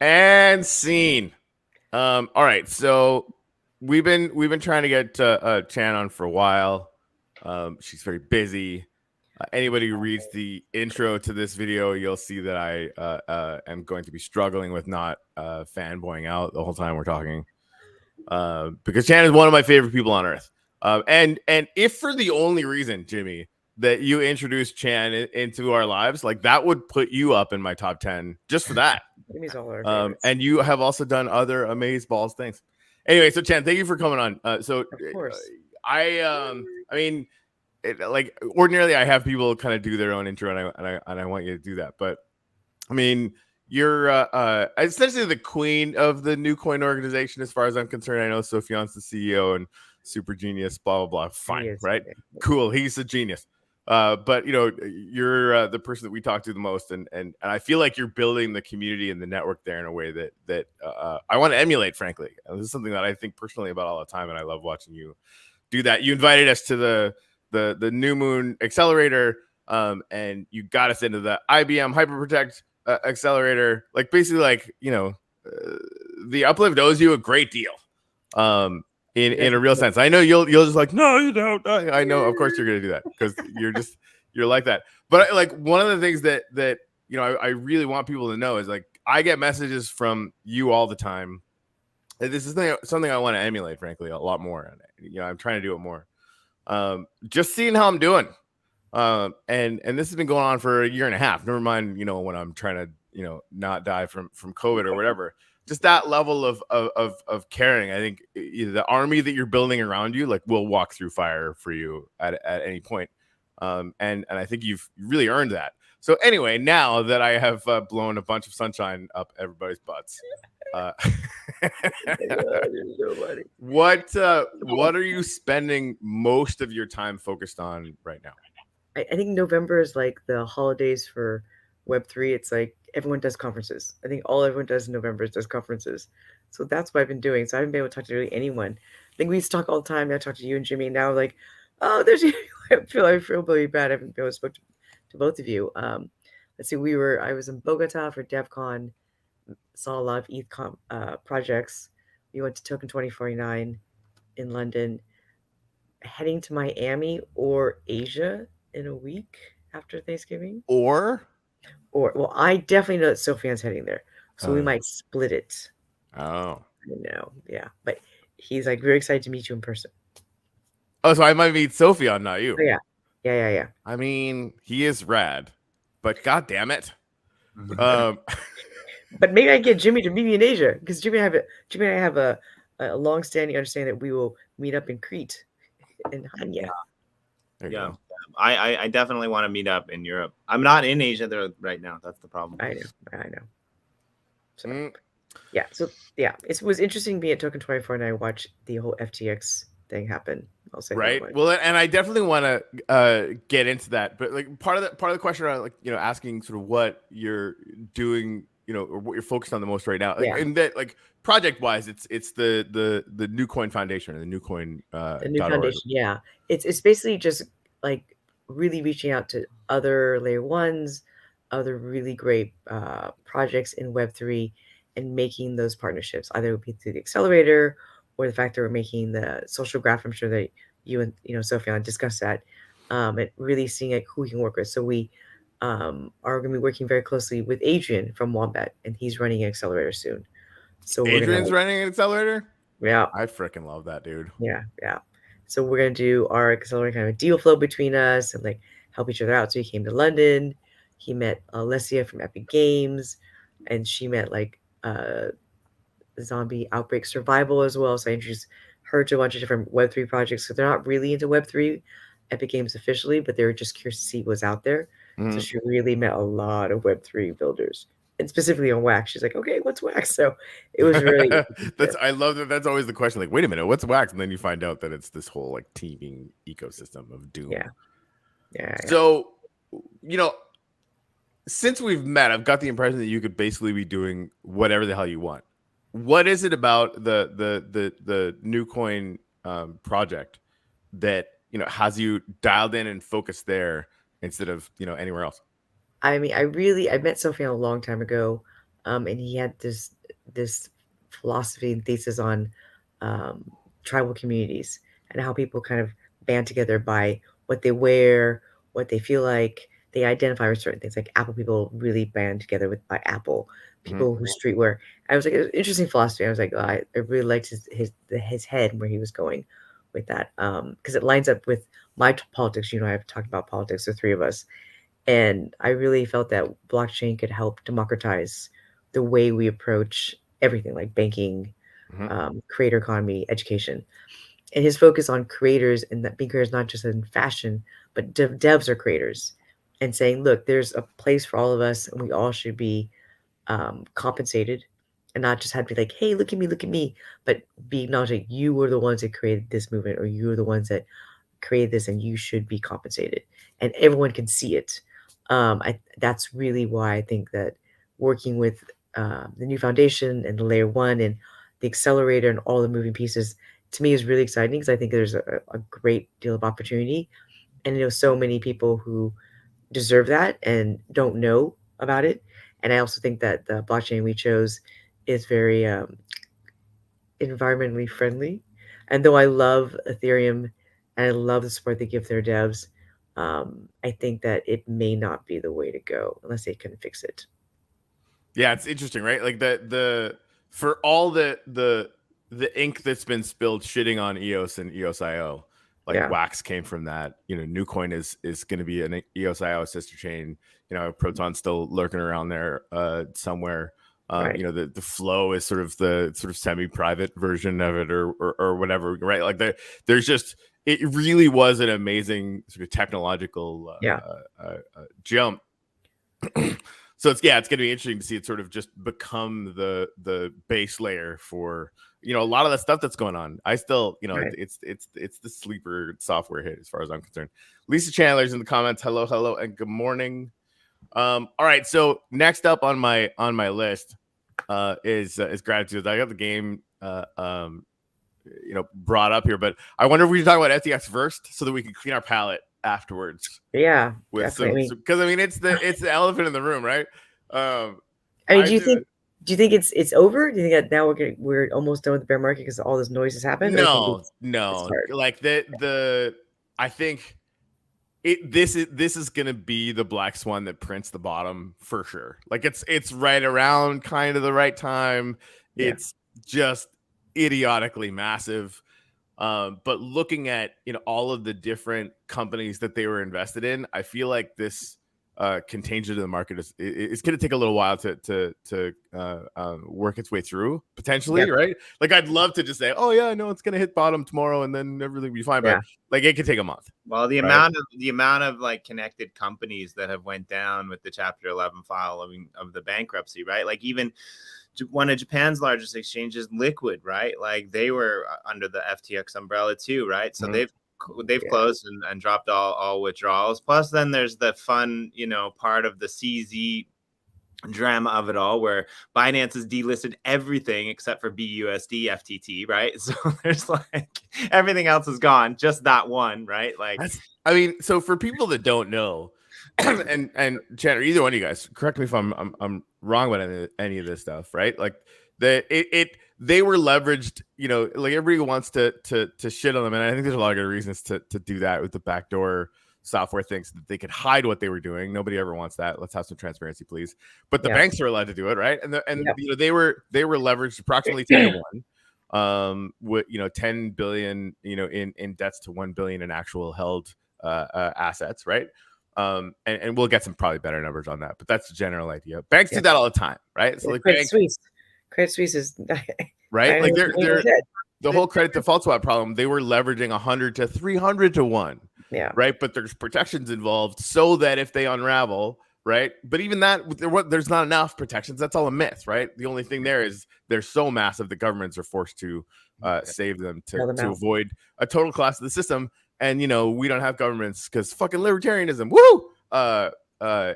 And scene. All right, so we've been trying to get Chan on for a while. She's very busy. Anybody who reads the intro to this video, you'll see that I am going to be struggling with not fanboying out the whole time we're talking, because Chan is one of my favorite people on earth. And if for the only reason, Jimmy, that you introduced Chan into our lives, like that would put you up in my top 10 just for that. Jimmy's all our favorites. And you have also done other amazeballs things. Anyway, so Chan, thank you for coming on. Of course. I mean, like ordinarily I have people kind of do their own intro, and I want you to do that. But I mean, you're essentially the queen of the NewCoin organization, as far as I'm concerned. I know Sophian's the CEO and super genius, blah blah blah. Fine, right? Cool. He's a genius. But you know, you're the person that we talk to the most, and I feel like you're building the community and the network there in a way that I want to emulate. Frankly, and this is something that I think personally about all the time, and I love watching you do that. You invited us to the New Moon Accelerator, and you got us into the IBM Hyperprotect Accelerator. Like basically, like you know, the Uplift owes you a great deal. In a real sense. I know you'll just like, no, you don't. I know, of course you're gonna do that because you're like that. But like one of the things that you know I really want people to know is like I get messages from you all the time. This is something I want to emulate, frankly, a lot more. You know, I'm trying to do it more. Just seeing how I'm doing. And this has been going on for a year and a half. Never mind, you know, when I'm trying to, you know, not die from COVID or whatever. Just that level of caring. I think the army that you're building around you, like, will walk through fire for you at any point. And I think you've really earned that. So anyway, now that I have blown a bunch of sunshine up everybody's butts, what are you spending most of your time focused on right now? I think November is like the holidays for Web3. It's like everyone does conferences. I think all everyone does in November is does conferences. So that's what I've been doing. So I haven't been able to talk to really anyone. I think we used to talk all the time. I talk to you and Jimmy. Now like, oh, there's I feel really bad. I haven't been able to speak to both of you. Let's see. I was in Bogota for DevCon. Saw a lot of ETH projects. We went to Token 2049 in London. Heading to Miami or Asia in a week after Thanksgiving. Or well, I definitely know that Sophian's heading there, so we might split it. Oh, I know, yeah, but he's like very excited to meet you in person. Oh, so I might meet Sophian, not you. Oh, yeah. I mean, he is rad, but god damn it. But maybe I get Jimmy to meet me in Asia because Jimmy and I have a long-standing understanding that we will meet up in Crete in Hanya. Yeah. I definitely want to meet up in Europe. I'm not in Asia there right now. That's the problem. I know. So it was interesting being at Token 24 and I watched the whole FTX thing happen. I'll say right. Well, and I definitely want to get into that, but like part of the question around like you know asking sort of what you're doing, you know, or what you're focused on the most right now, like, and that like project wise, it's the NewCoin Foundation or the NewCoin the new foundation. Yeah, it's basically just like really reaching out to other layer ones, other really great projects in Web3, and making those partnerships. Either it would be through the accelerator or the fact that we're making the social graph. I'm sure that you and Sophia discussed that. And really seeing like who we can work with. So we are going to be working very closely with Adrian from Wombat, and he's running an accelerator soon. So Adrian's running an accelerator. Yeah, I freaking love that dude. Yeah. So we're gonna do our accelerator kind of a deal flow between us and like help each other out. So he came to London. He met Alessia from Epic Games, and she met like Zombie Outbreak Survival as well. So I introduced her to a bunch of different Web3 projects. So they're not really into Web3 Epic Games officially, but they were just curious to see what's out there. So she really met a lot of Web3 builders, and specifically on Wax. She's like, okay, what's Wax? So it was really I love that. That's always the question. Like, wait a minute, what's Wax? And then you find out that it's this whole like teeming ecosystem of Doom. Yeah. So, you know, since we've met, I've got the impression that you could basically be doing whatever the hell you want. What is it about the NewCoin project that you know has you dialed in and focused there instead of anywhere else? I mean, I met Sophia a long time ago. and he had this philosophy and thesis on tribal communities and how people kind of band together by what they wear, what they feel like. They identify with certain things. Like Apple people really band together with by Apple. People who streetwear. I was like, it was interesting philosophy. I was like, oh, I really liked his head where he was going with that, because it lines up with my politics. You know, I've talked about politics, the three of us, and I really felt that blockchain could help democratize the way we approach everything, like banking, creator economy, education. And his focus on creators, and that being creators not just in fashion, but devs are creators, and saying, look, there's a place for all of us, and we all should be compensated, and not just have to be like, hey, look at me, but be acknowledged like you were the ones that created this movement, or you were the ones that created this, and you should be compensated, and everyone can see it. That's really why I think that working with the new foundation and the layer one and the accelerator and all the moving pieces to me is really exciting, because I think there's a great deal of opportunity, and you know, so many people who deserve that and don't know about it. And I also think that the blockchain we chose is very environmentally friendly. And though I love Ethereum and I love the support they give their devs, I think that it may not be the way to go unless they can fix it. Yeah, it's interesting, right? Like the for all the ink that's been spilled shitting on EOS and EOS.io, like wax came from that. You know, NewCoin is going to be an EOS.io sister chain. You know, Proton's still lurking around there somewhere. You know, the flow is sort of the semi-private version of it, or whatever, right? Like there's just, it really was an amazing sort of technological jump. So it's going to be interesting to see it sort of just become the base layer for, you know, a lot of the stuff that's going on. I still, you know, it's the sleeper software hit as far as I'm concerned. Lisa Chandler's in the comments. Hello, and good morning. All right, so next up on my list is gratitude. I got the game you know, brought up here, but I wonder if we should talk about FTX first so that we can clean our palate afterwards. Yeah, with definitely. Because I mean, it's the elephant in the room, right? I mean, do you think it's over? Do you think that now we're almost done with the bear market because all this noise has happened? No. Like I think this is gonna be the black swan that prints the bottom for sure. Like it's right around kind of the right time. Yeah. It's just idiotically massive. But looking at, you know, all of the different companies that they were invested in, I feel like this contagion to the market is going to take a little while to work its way through potentially, right? Like I'd love to just say, oh yeah, no, it's going to hit bottom tomorrow and then everything will be fine, but like it could take a month. Well, the amount of like connected companies that have went down with the Chapter 11 filing of the bankruptcy, right? Like even one of Japan's largest exchanges, Liquid, right? Like they were under the FTX umbrella too, right? So they've closed and dropped all withdrawals. Plus, then there's the fun, you know, part of the CZ drama of it all, where Binance has delisted everything except for BUSD FTT, right? So there's like everything else is gone, just that one, right? Like, I mean, so for people that don't know, and Chandler, either one of you guys, correct me if I'm wrong about any of this stuff, right? Like they were leveraged, you know, like everybody wants to shit on them, and I think there's a lot of good reasons to do that with the backdoor software things, that they could hide what they were doing. Nobody ever wants that. Let's have some transparency, please. But the banks are allowed to do it, right? And you know, they were leveraged approximately 10-1, with, you know, 10 billion, you know, in debts to 1 billion in actual held assets, right? And we'll get some probably better numbers on that, but that's the general idea. Banks do that all the time, right? So like Credit Suisse is right. Like they're the whole credit default swap problem. They were leveraging 100 to 300 to 1. Yeah. Right. But there's protections involved so that if they unravel, right. But even that, there's not enough protections. That's all a myth, right? The only thing there is they're so massive that governments are forced to save them to avoid a total collapse of the system. And, you know, we don't have governments because fucking libertarianism. Woo!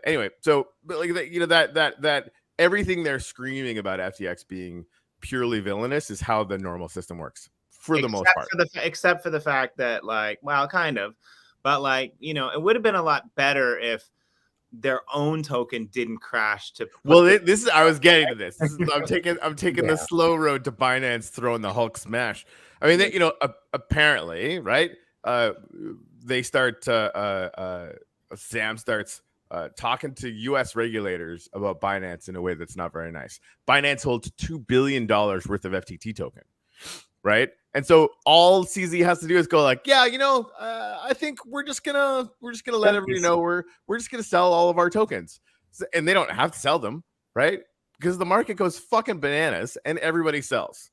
Anyway, so but like you know, that everything they're screaming about FTX being purely villainous is how the normal system works for the most part. Except for the fact that, like, well, kind of, but like, you know, it would have been a lot better if their own token didn't crash to well, this is I was getting to this. I'm taking Yeah. the slow road to Binance throwing the Hulk smash. I mean, they, apparently, right? They start Sam starts talking to U.S. regulators about Binance in a way that's not very nice. Binance holds $2 billion worth of FTT token, right? And so all CZ has to do is go like, yeah, I think we're just gonna let everybody know we're just gonna sell all of our tokens, and they don't have to sell them, right? Because the market goes fucking bananas and everybody sells,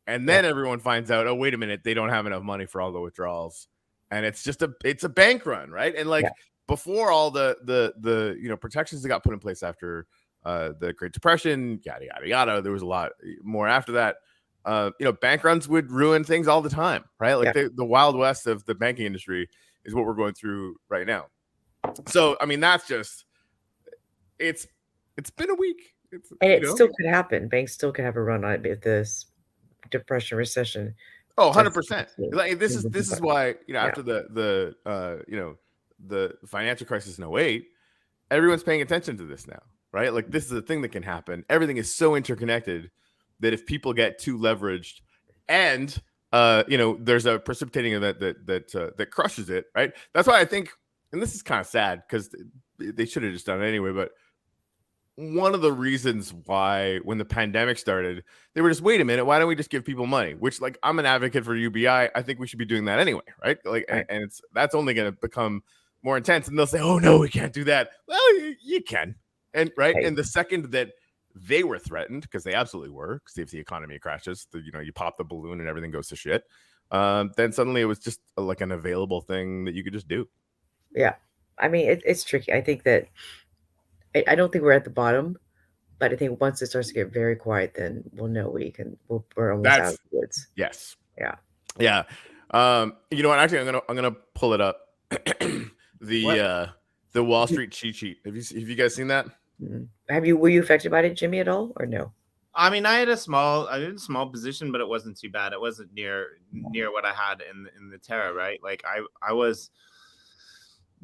and then everyone finds out, oh wait a minute, they don't have enough money for all the withdrawals, and it's a bank run, right? And like before all the protections that got put in place after the Great Depression, yada yada yada, there was a lot more after that. Bank runs would ruin things all the time, right? Like the Wild West of the banking industry is what we're going through right now. So, I mean, that's just it's been a week. It still could happen. Banks still could have a run on it if this depression, recession. Oh, 100%. Like this is why, after the financial crisis in 2008, everyone's paying attention to this now, right? Like this is a thing that can happen. Everything is so interconnected that if people get too leveraged and there's a precipitating event that crushes it, right? That's why I think, and this is kind of sad because they should have just done it anyway, but one of the reasons why when the pandemic started, they were just, wait a minute, why don't we just give people money? Which, like, I'm an advocate for UBI. I think we should be doing that anyway, right? Like, and that's only going to become more intense. And they'll say, oh no, we can't do that. Well, you can, and right. And the second that they were threatened, because they absolutely were, because if the economy crashes, you pop the balloon and everything goes to shit. Then suddenly it was just like an available thing that you could just do. Yeah, I mean it's tricky. I think that I don't think we're at the bottom, but I think once it starts to get very quiet, then we'll know we're almost out of the woods. Yes. Yeah. Yeah. You know what? Actually, I'm gonna pull it up. The Wall Street cheat sheet. Have you guys seen that? Were you affected by it, Jimmy, at all, or no? I mean, I did a small position, but it wasn't too bad. It wasn't near what I had in the Terra, right? Like I was,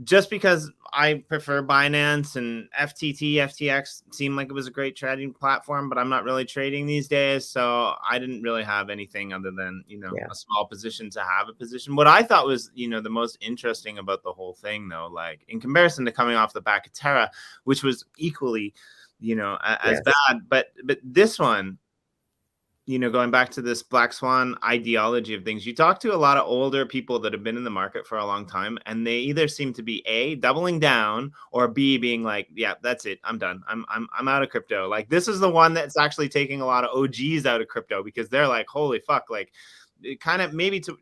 just because I prefer Binance and FTX seemed like it was a great trading platform, but I'm not really trading these days. So I didn't really have anything other than, a small position to have a position. What I thought was, the most interesting about the whole thing, though, like in comparison to coming off the back of Terra, which was equally, as bad, but this one, going back to this black swan ideology of things, you talk to a lot of older people that have been in the market for a long time, and they either seem to be A, doubling down, or B, being like, yeah, that's it, I'm done, I'm out of crypto. Like, this is the one that's actually taking a lot of OGs out of crypto, because they're like, holy fuck, like, it kind of maybe to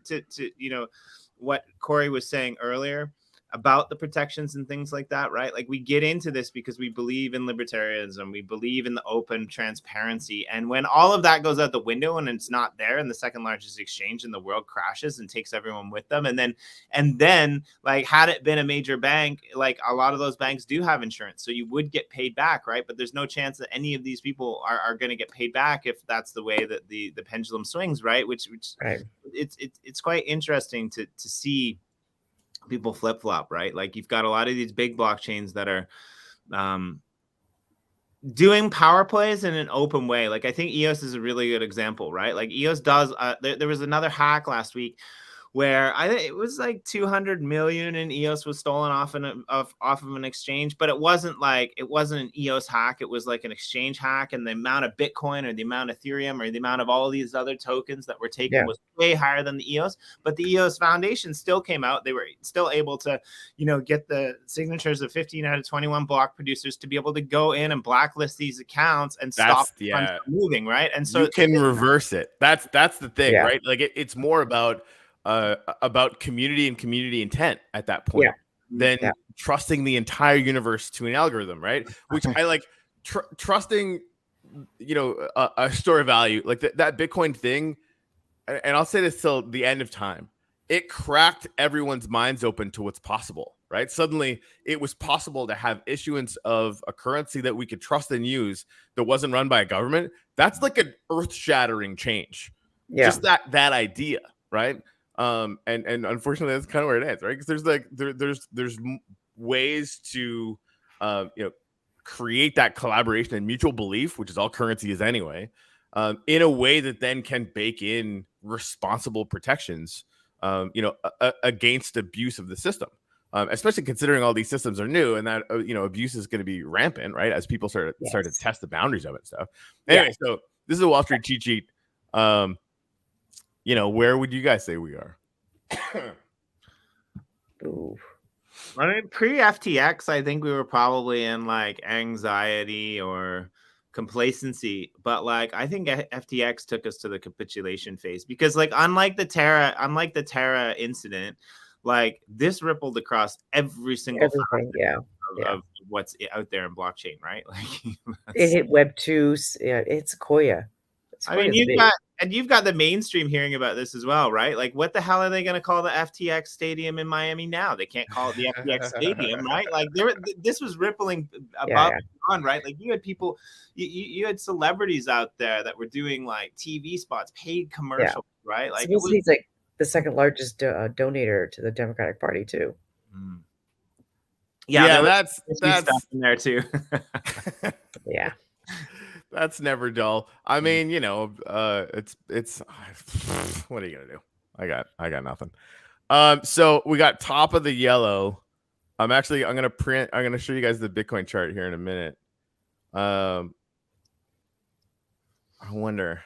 what Corey was saying earlier about the protections and things like that, right? Like, we get into this because we believe in libertarianism, we believe in the open transparency, and when all of that goes out the window and it's not there, and the second largest exchange in the world crashes and takes everyone with them, and then like, had it been a major bank, like, a lot of those banks do have insurance, so you would get paid back, right? But there's no chance that any of these people are going to get paid back if that's the way that the pendulum swings, right? Which right. It's quite interesting to see people flip-flop, right? Like, you've got a lot of these big blockchains that are doing power plays in an open way. Like, I think EOS is a really good example, right? Like, EOS does there was another hack last week where I think it was like 200 million in EOS was stolen off of an exchange, but it wasn't an EOS hack. It was like an exchange hack, and the amount of Bitcoin or the amount of Ethereum or the amount of all of these other tokens that were taken was way higher than the EOS. But the EOS Foundation still came out. They were still able to, get the signatures of 15 out of 21 block producers to be able to go in and blacklist these accounts and stop funds from moving, right? And so you can reverse it. That's the thing, right? Like, it's more about community and community intent at that point than trusting the entire universe to an algorithm, right? Which I like trusting, a store of value, like that Bitcoin thing. And I'll say this till the end of time. It cracked everyone's minds open to what's possible, right? Suddenly it was possible to have issuance of a currency that we could trust and use that wasn't run by a government. That's like an earth-shattering change. Just that idea, right? And unfortunately that's kind of where it ends, right? Because there's ways to create that collaboration and mutual belief, which is all currency is anyway, in a way that then can bake in responsible protections, against abuse of the system. Especially considering all these systems are new and that abuse is going to be rampant, right? As people start to test the boundaries of it and stuff. Anyway, so this is a Wall Street cheat sheet. Where would you guys say we are? Ooh. I mean, pre-FTX, I think we were probably in like anxiety or complacency, but like I think FTX took us to the capitulation phase because like unlike the Terra incident, like this rippled across every single Everything, of what's out there in blockchain, right? Like it hit Web 2. Yeah, it's Sequoia. I mean, you've got the mainstream hearing about this as well, right? Like, what the hell are they going to call the FTX Stadium in Miami now? They can't call it the FTX Stadium, right? Like, this was rippling above and beyond, right? Like, you had people, you had celebrities out there that were doing like TV spots, paid commercials, right? Like, he's like the second largest donator to the Democratic Party too. Yeah, that's stuff in there too. Yeah. That's never dull. I mean, it's what are you gonna do? I got nothing. So we got top of the yellow. I'm gonna show you guys the Bitcoin chart here in a minute. I wonder.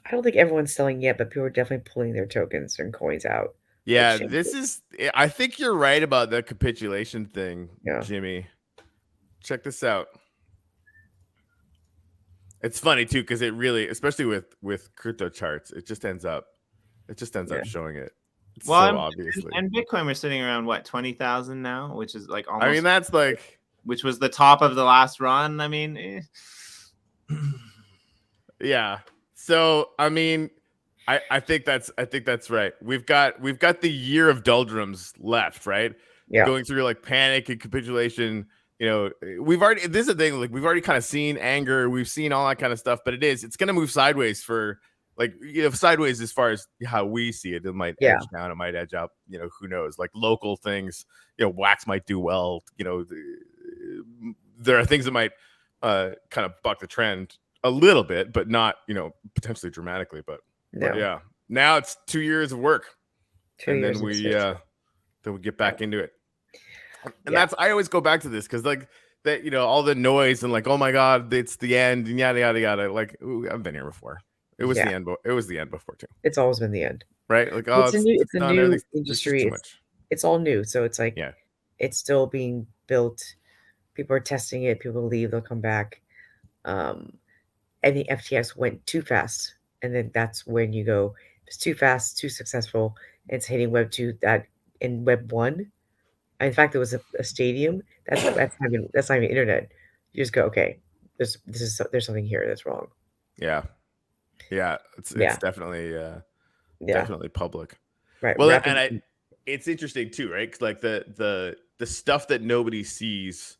I don't think everyone's selling yet, but people are definitely pulling their tokens and coins out. Yeah, I think you're right about the capitulation thing, Yeah. Jimmy. Check this out. It's funny too, because it really, especially with crypto charts, it just ends up showing it. Obviously. And Bitcoin, we're sitting around what 20,000 now, which is like almost. I mean, that's like, which was the top of the last run. I mean, yeah. So I mean, I think that's right. We've got the year of doldrums left, right? Yeah. Going through like panic and capitulation. This is the thing, like we've already kind of seen anger, we've seen all that kind of stuff, but it's going to move sideways for like, sideways as far as how we see it. It might edge down, it might edge up, who knows, like local things, wax might do well, there are things that might kind of buck the trend a little bit, but not, potentially dramatically, but yeah, now it's 2 years of work. Then we get back into it. And I always go back to this because like that, all the noise and like, oh my God, it's the end and yada yada yada. Like, I've been here before. It was the end. It was the end before too. It's always been the end, right? Like, it's a new industry. It's all new, so it's like it's still being built. People are testing it. People leave, they'll come back. And the FTX went too fast, and then that's when you go. It's too fast, too successful. It's hitting Web 2. That in Web 1. In fact, there was a stadium. That's not even internet. You just go, okay, there's something here that's wrong. Yeah. It's definitely definitely public. Right. Well, it's interesting too, right? Because like the stuff that nobody sees,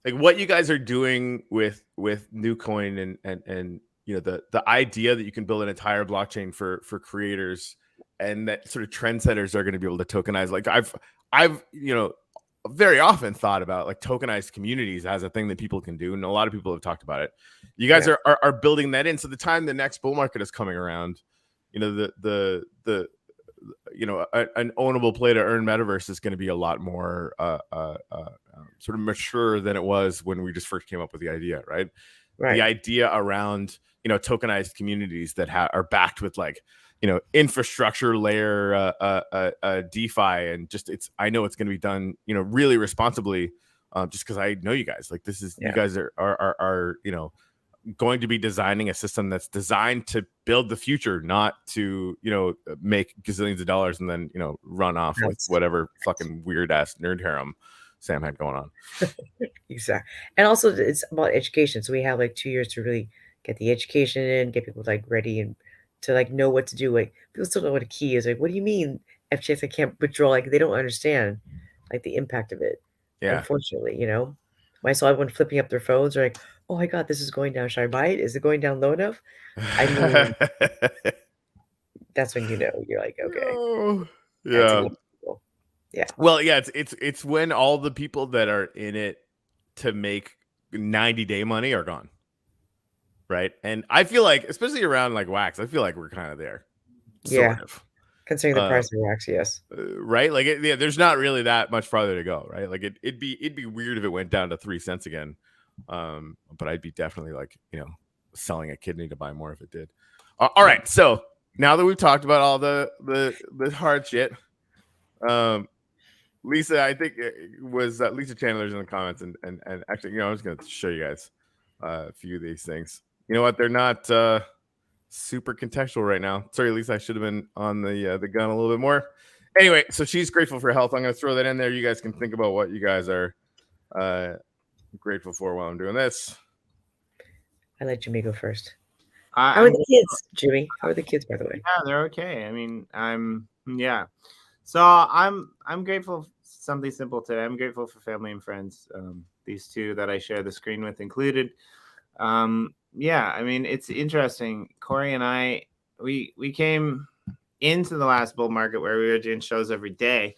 like what you guys are doing with NewCoin and the idea that you can build an entire blockchain for creators and that sort of trendsetters are going to be able to tokenize. Like I've very often thought about like tokenized communities as a thing that people can do, and a lot of people have talked about it. You guys are building that in. So the time the next bull market is coming around, an ownable play to earn metaverse is going to be a lot more sort of mature than it was when we just first came up with the idea, right? The idea around tokenized communities that are backed with like infrastructure layer DeFi, and just I know it's going to be done really responsibly, just because I know you guys. Like this is you guys are going to be designing a system that's designed to build the future, not to make gazillions of dollars and then run off like whatever fucking weird ass nerd harem Sam had going on. Exactly. And also it's about education, so we have like 2 years to really get the education in, get people like ready and to like know what to do. Like people still don't know what a key is. Like, what do you mean FTX? I can't withdraw. Like they don't understand like the impact of it. Yeah. Unfortunately, when I saw everyone flipping up their phones, they're like, "Oh my God, this is going down. Should I buy it? Is it going down low enough?" I mean, that's when you're like, okay, yeah. Well, yeah, it's when all the people that are in it to make 90-day money are gone. Right. And I feel like, especially around like wax, I feel like we're kind of there. Yeah. Sort of. Considering the price of wax, yes. Right. Like, yeah, there's not really that much farther to go. Right. Like it'd be weird if it went down to 3 cents again. But I'd be definitely like, selling a kidney to buy more if it did. All right. So now that we've talked about all the hard shit, Lisa, I think it was Lisa Chandler's in the comments, and actually, I'm just gonna show you guys a few of these things. You know what? They're not super contextual right now. Sorry, Lisa, I should have been on the gun a little bit more. Anyway, so she's grateful for health. I'm gonna throw that in there. You guys can think about what you guys are grateful for while I'm doing this. I let Jimmy go first. How are the kids, Jimmy? How are the kids, by the way? Yeah, they're okay. I mean, So I'm grateful for something simple today. I'm grateful for family and friends. These two that I share the screen with included. I mean, it's interesting. Corey and I, we came into the last bull market where we were doing shows every day.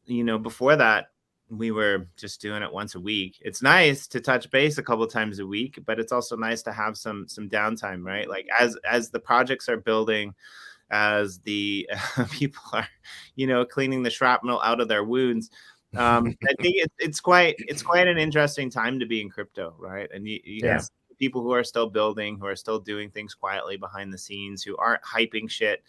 Before that, we were just doing it once a week. It's nice to touch base a couple of times a week, but it's also nice to have some downtime, right? Like as the projects are building, as the people are, cleaning the shrapnel out of their wounds. I think it's quite an interesting time to be in crypto, right? And you have people who are still building, who are still doing things quietly behind the scenes, who aren't hyping shit,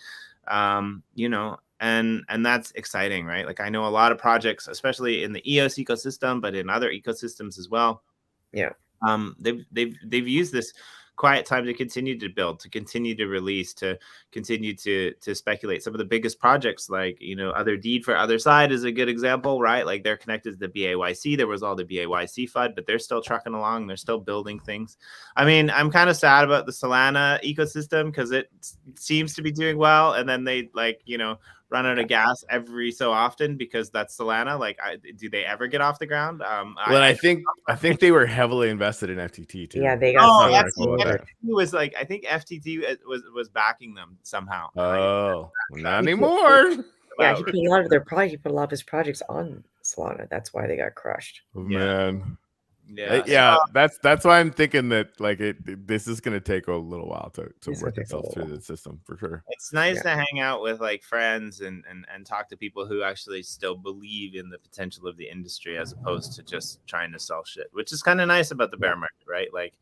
and that's exciting, right? Like I know a lot of projects, especially in the EOS ecosystem, but in other ecosystems as well. Yeah. They've used this quiet time to continue to build, to continue to release, to continue to speculate. Some of the biggest projects, like Other Deed for Other Side is a good example, right? Like they're connected to the BAYC. There was all the BAYC FUD, but they're still trucking along. They're still building things. I mean, I'm kind of sad about the Solana ecosystem because it seems to be doing well, and then they run out of gas every so often because that's Solana. Like, do they ever get off the ground? Well, I think they were heavily invested in FTT too. Yeah, they got. FTT was like, I think FTT was backing them somehow. Oh, not anymore. Yeah, he put a lot of their project. He put a lot of his projects on Solana. That's why they got crushed. Oh, man. Yeah, that's why I'm thinking that like this is gonna take a little while to work itself through the system for sure. It's nice to hang out with like friends and talk to people who actually still believe in the potential of the industry as opposed to just trying to sell shit, which is kind of nice about the bear market, right? Like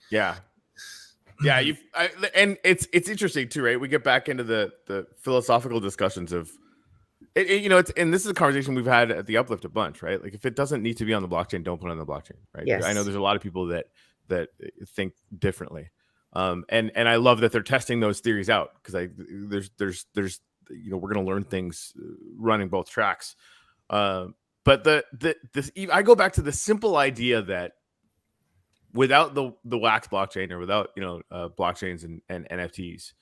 and it's interesting too, right? We get back into the philosophical discussions of it's and this is a conversation we've had at the Uplift a bunch, right? Like if it doesn't need to be on the blockchain, don't put it on the blockchain, right? Yes. I know there's a lot of people that think differently, and I love that they're testing those theories out because there's we're gonna learn things running both tracks, but I go back to the simple idea that without the wax blockchain or without blockchains and NFTs,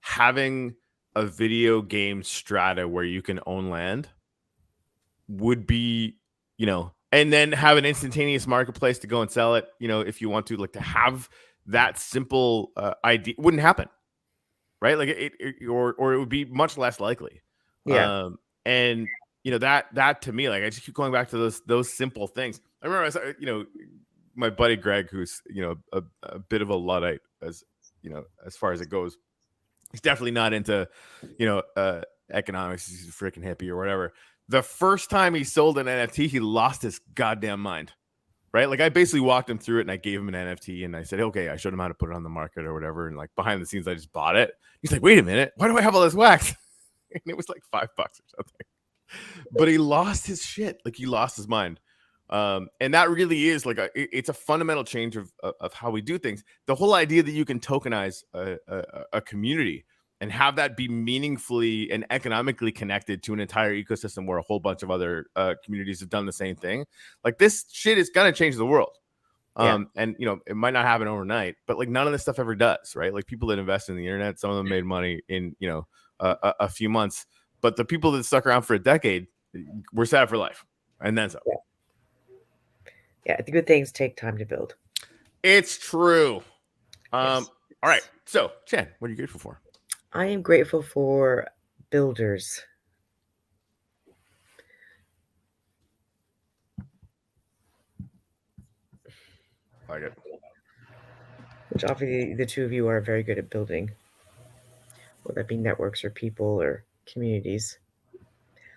having a video game strata where you can own land would be, and then have an instantaneous marketplace to go and sell it, if you want to, like to have that simple idea wouldn't happen, right? Like or it would be much less likely. Yeah. And that to me, like I just keep going back to those simple things. I remember my buddy Greg, who's a bit of a Luddite as far as it goes. He's definitely not into, economics. He's a freaking hippie or whatever. The first time he sold an NFT, he lost his goddamn mind, right? Like I basically walked him through it and I gave him an NFT and I said, okay, I showed him how to put it on the market or whatever. And like behind the scenes, I just bought it. He's like, wait a minute, why do I have all this wax? And it was like $5 or something. But he lost his shit. Like he lost his mind. And that really is like it's a fundamental change of how we do things. The whole idea that you can tokenize a community and have that be meaningfully and economically connected to an entire ecosystem where a whole bunch of other communities have done the same thing. Like this shit is going to change the world. And it might not happen overnight, but like none of this stuff ever does, right? Like people that invest in the internet, some of them made money in, a few months, but the people that stuck around for a decade were set for life. And then so. Yeah, the good things take time to build. It's true. Yes. All right. So, Chan, what are you grateful for? I am grateful for builders. like it. Which obviously the two of you are very good at building, whether that be networks or people or communities.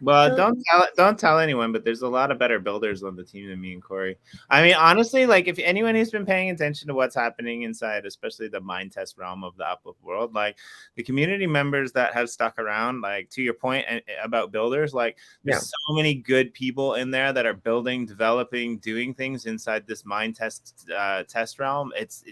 Well, So- don't tell anyone, but there's a lot of better builders on the team than me and Corey. I mean, honestly, like if anyone who's been paying attention to what's happening inside, especially the mind test realm of the Uplift world, like the community members that have stuck around, like to your point about builders, like there's so many good people in there that are building, developing, doing things inside this mind test realm. It's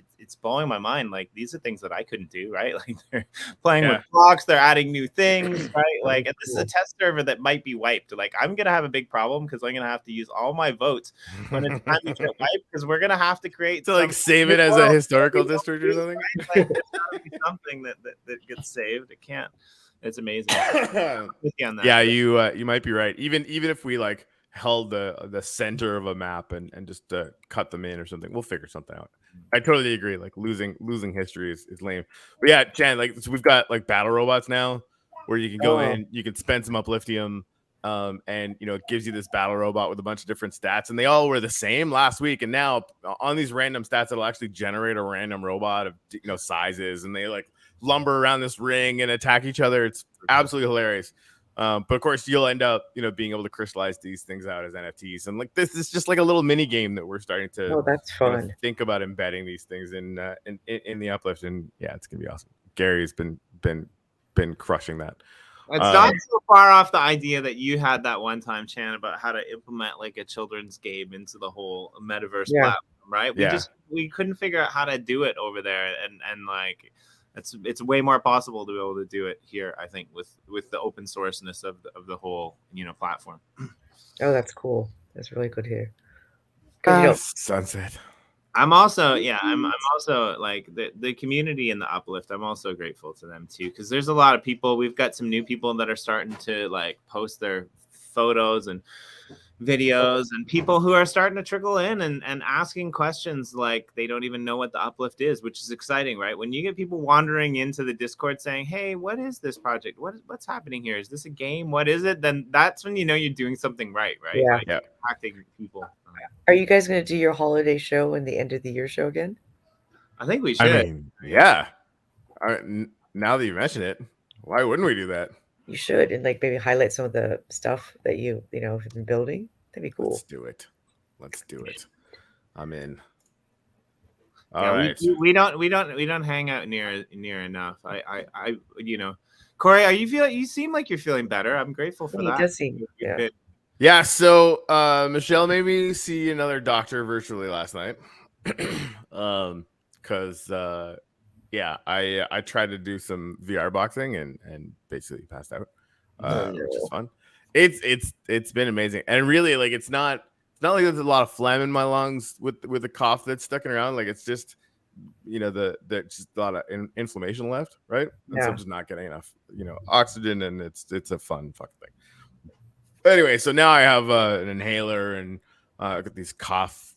blowing my mind. Like these are things that I couldn't do, right? Like they're playing with blocks, they're adding new things, right? Like and this is a test server that might be wiped. Like I'm gonna have a big problem because I'm gonna have to use all my votes when it's time to get wiped because we're gonna have to create like save it as a historical district or something. Right? Like there's gotta be something that gets saved. It can't. It's amazing. Yeah, you might be right. Even if we like held the center of a map and just cut them in or something, we'll figure something out. I totally agree. Like losing history is lame. But yeah, Chan, like so we've got like battle robots now where you can go in, you can spend some upliftium, and it gives you this battle robot with a bunch of different stats, and they all were the same last week. And now on these random stats, it'll actually generate a random robot of sizes, and they like lumber around this ring and attack each other. It's absolutely hilarious. But of course, you'll end up being able to crystallize these things out as NFTs, and like this is just like a little mini game that we're starting to. Oh, that's fun. Think about embedding these things in the Uplift, and yeah, it's gonna be awesome. Gary's been crushing that. It's not so far off the idea that you had that one time, Chan, about how to implement like a children's game into the whole metaverse platform, right? We couldn't figure out how to do it over there, and like it's way more possible to be able to do it here, I think, with the open sourceness of the whole platform. Oh, that's cool. That's really good here. Sunset. I'm also like the community in the Uplift. I'm also grateful to them too, because there's a lot of people. We've got some new people that are starting to like post their photos and videos, and people who are starting to trickle in and asking questions like they don't even know what the Uplift is, which is exciting, right? When you get people wandering into the Discord saying, "Hey, what is this project? What's happening here? Is this a game? What is it?" Then that's when you're doing something right? Yeah. Like, attracting people. Are you guys going to do your holiday show and the end of the year show again? I think we should. I mean, yeah. Now that you mention it, why wouldn't we do that? You should, and like maybe highlight some of the stuff that you have been building. That'd be cool. Let's do it. I'm in. All right. We don't hang out near enough. I Corey, you seem like you're feeling better. I'm grateful for that. It does seem. Yeah. Yeah, so Michelle made me see another doctor virtually last night. Because I tried to do some VR boxing and basically passed out. Which is fun. It's been amazing. And really, like it's not like there's a lot of phlegm in my lungs with the cough that's sticking around. Like it's just there's just a lot of inflammation left, right? And so I'm just not getting enough oxygen, and it's a fun fucking thing. Anyway, so now I have an inhaler and I got these cough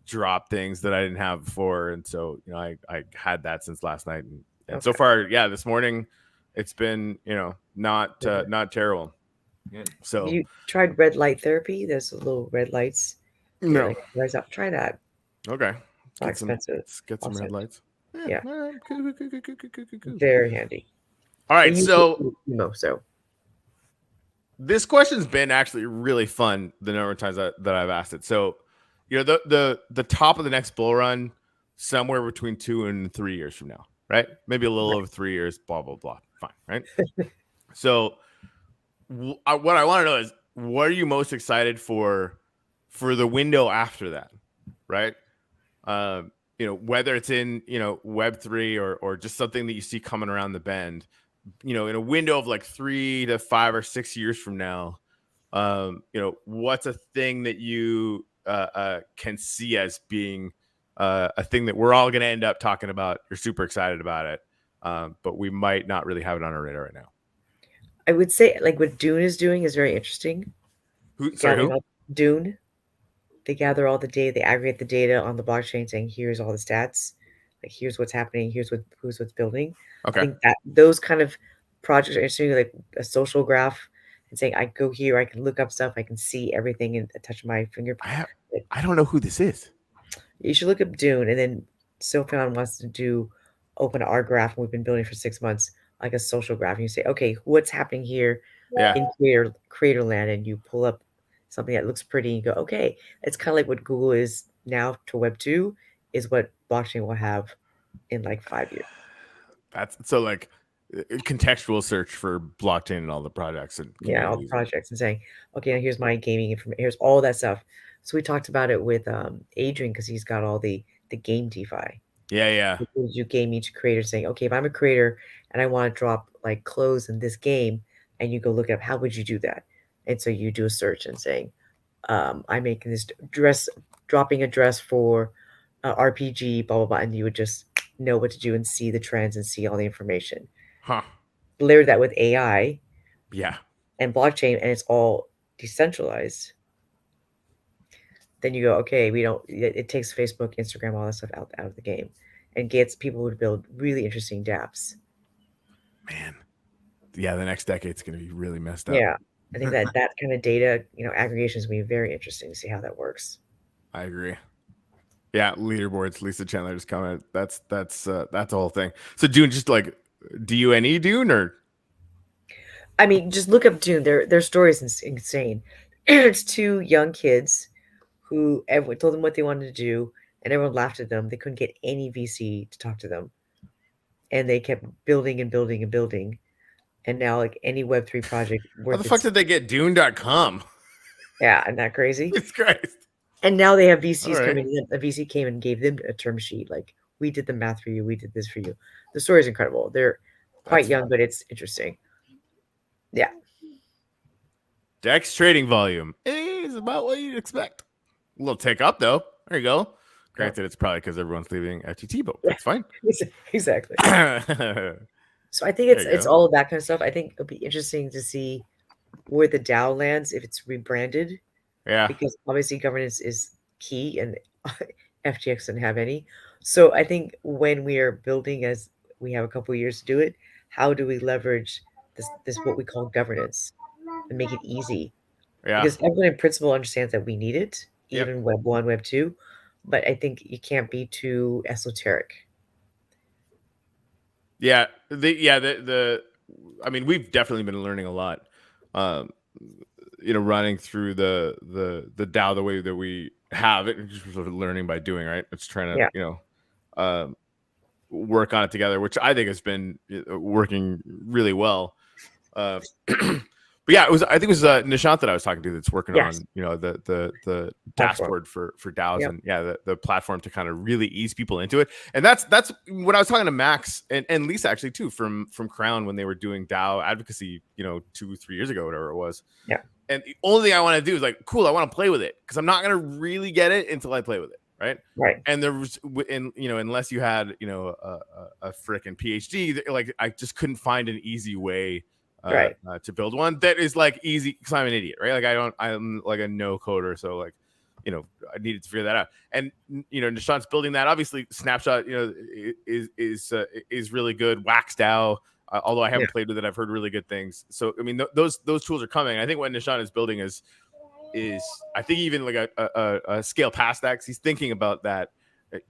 drop things that I didn't have before, and so I had that since last night, and so far, this morning it's been not terrible. Good. So you tried red light therapy? There's little red lights. No, rise up. Try that. Okay, Not expensive. Let's get some red lights. Yeah. All right. Cool. Very handy. All right, so this question's been actually really fun the number of times that I've asked it. So, the top of the next bull run, somewhere between 2 and 3 years from now, right? Maybe a little over 3 years, blah, blah, blah. Fine, right? So, what I want to know is, what are you most excited for the window after that, right? Whether it's in, Web3 or just something that you see coming around the bend. In a window of like 3 to 5 or 6 years from now, what's a thing that you can see as being a thing that we're all going to end up talking about? You're super excited about it, but we might not really have it on our radar right now. I would say like what Dune is doing is very interesting. Who? Dune. They gather all the data, they aggregate the data on the blockchain, saying here's all the stats, like here's what's happening, who's what's building. Okay. I think that those kind of projects are interesting, like a social graph, and saying I go here, I can look up stuff, I can see everything and touch my finger. I don't know who this is. You should look up Dune, and then SoFound wants to do open our graph, and we've been building for 6 months, like a social graph. And you say, okay, what's happening here Yeah. in creator land, and you pull up something that looks pretty, and you go, okay, it's kind of like what Google is now to Web 2 is what blockchain will have in like 5 years. That's so like contextual search for blockchain and all the projects and Yeah, all the communities. projects, and saying, okay, now here's my gaming information, here's all that stuff. So we talked about it with Adrian, because he's got all the game DeFi. Yeah. You game each creator saying, okay, if I'm a creator and I want to drop like clothes in this game, and you go look up, how would you do that? And so you do a search and saying, I'm making this dress, dropping a dress for RPG, blah, blah, blah. And you would just know what to do and see the trends and see all the information. Huh. Layer that with AI Yeah. and blockchain, and it's all decentralized. Then you go, okay, it takes Facebook, Instagram, all that stuff out of the game, and gets people to build really interesting dApps. Man. Yeah, the next decade's going to be really messed up. Yeah. I think that kind of data, aggregation is going to be very interesting to see how that works. I agree. Yeah, leaderboards. Lisa Chandler just commented. That's the whole thing. So Dune, just like DUNE Dune, or I mean, just look up Dune. Their story is insane. It's two young kids who everyone told them what they wanted to do, and everyone laughed at them. They couldn't get any VC to talk to them, and they kept building and building and building. And now, like any Web3 project, how the fuck did they get Dune.com? Yeah, isn't that crazy? Jesus Christ. And now they have VCs Right. coming in. A VC came and gave them a term sheet. Like, we did the math for you. We did this for you. The story is incredible. They're quite That's young, but it's interesting. Yeah. DEX trading volume is about what you'd expect. A little tick up, though. There you go. Granted, it's probably because everyone's leaving FTT, but that's fine. Exactly. Yeah. So I think it's all of that kind of stuff. I think it'll be interesting to see where the DAO lands if it's rebranded. Because obviously governance is key, and FTX doesn't have any. So I think when we are building, as we have a couple of years to do it, how do we leverage this what we call governance and make it easy? Yeah. Because everyone in principle understands that we need it, even Web 1, Web 2. But I think you can't be too esoteric. Yeah. I mean, we've definitely been learning a lot. Running through the DAO the way that we have it, just sort of learning by doing, right? It's trying to, work on it together, which I think has been working really well. But yeah, I think it was Nishant that I was talking to that's working on, the dashboard for DAOs and the platform to kind of really ease people into it. And that's when I was talking to Max and Lisa actually too from Crown when they were doing DAO advocacy, 2-3 years ago, whatever it was. Yeah. And the only thing I want to do is like, cool, I want to play with it because I'm not going to really get it until I play with it. Right. And there was, unless you had, a freaking PhD, like I just couldn't find an easy way to build one that is like easy because I'm an idiot, right? Like I'm like a no coder. So like, I needed to figure that out. And, Nishant's building that. Obviously Snapshot, is really good. Wax DAO. Although I haven't played with it, I've heard really good things. So, I mean, those tools are coming. I think what Nishant is building is I think even like a scale past that, 'cause he's thinking about that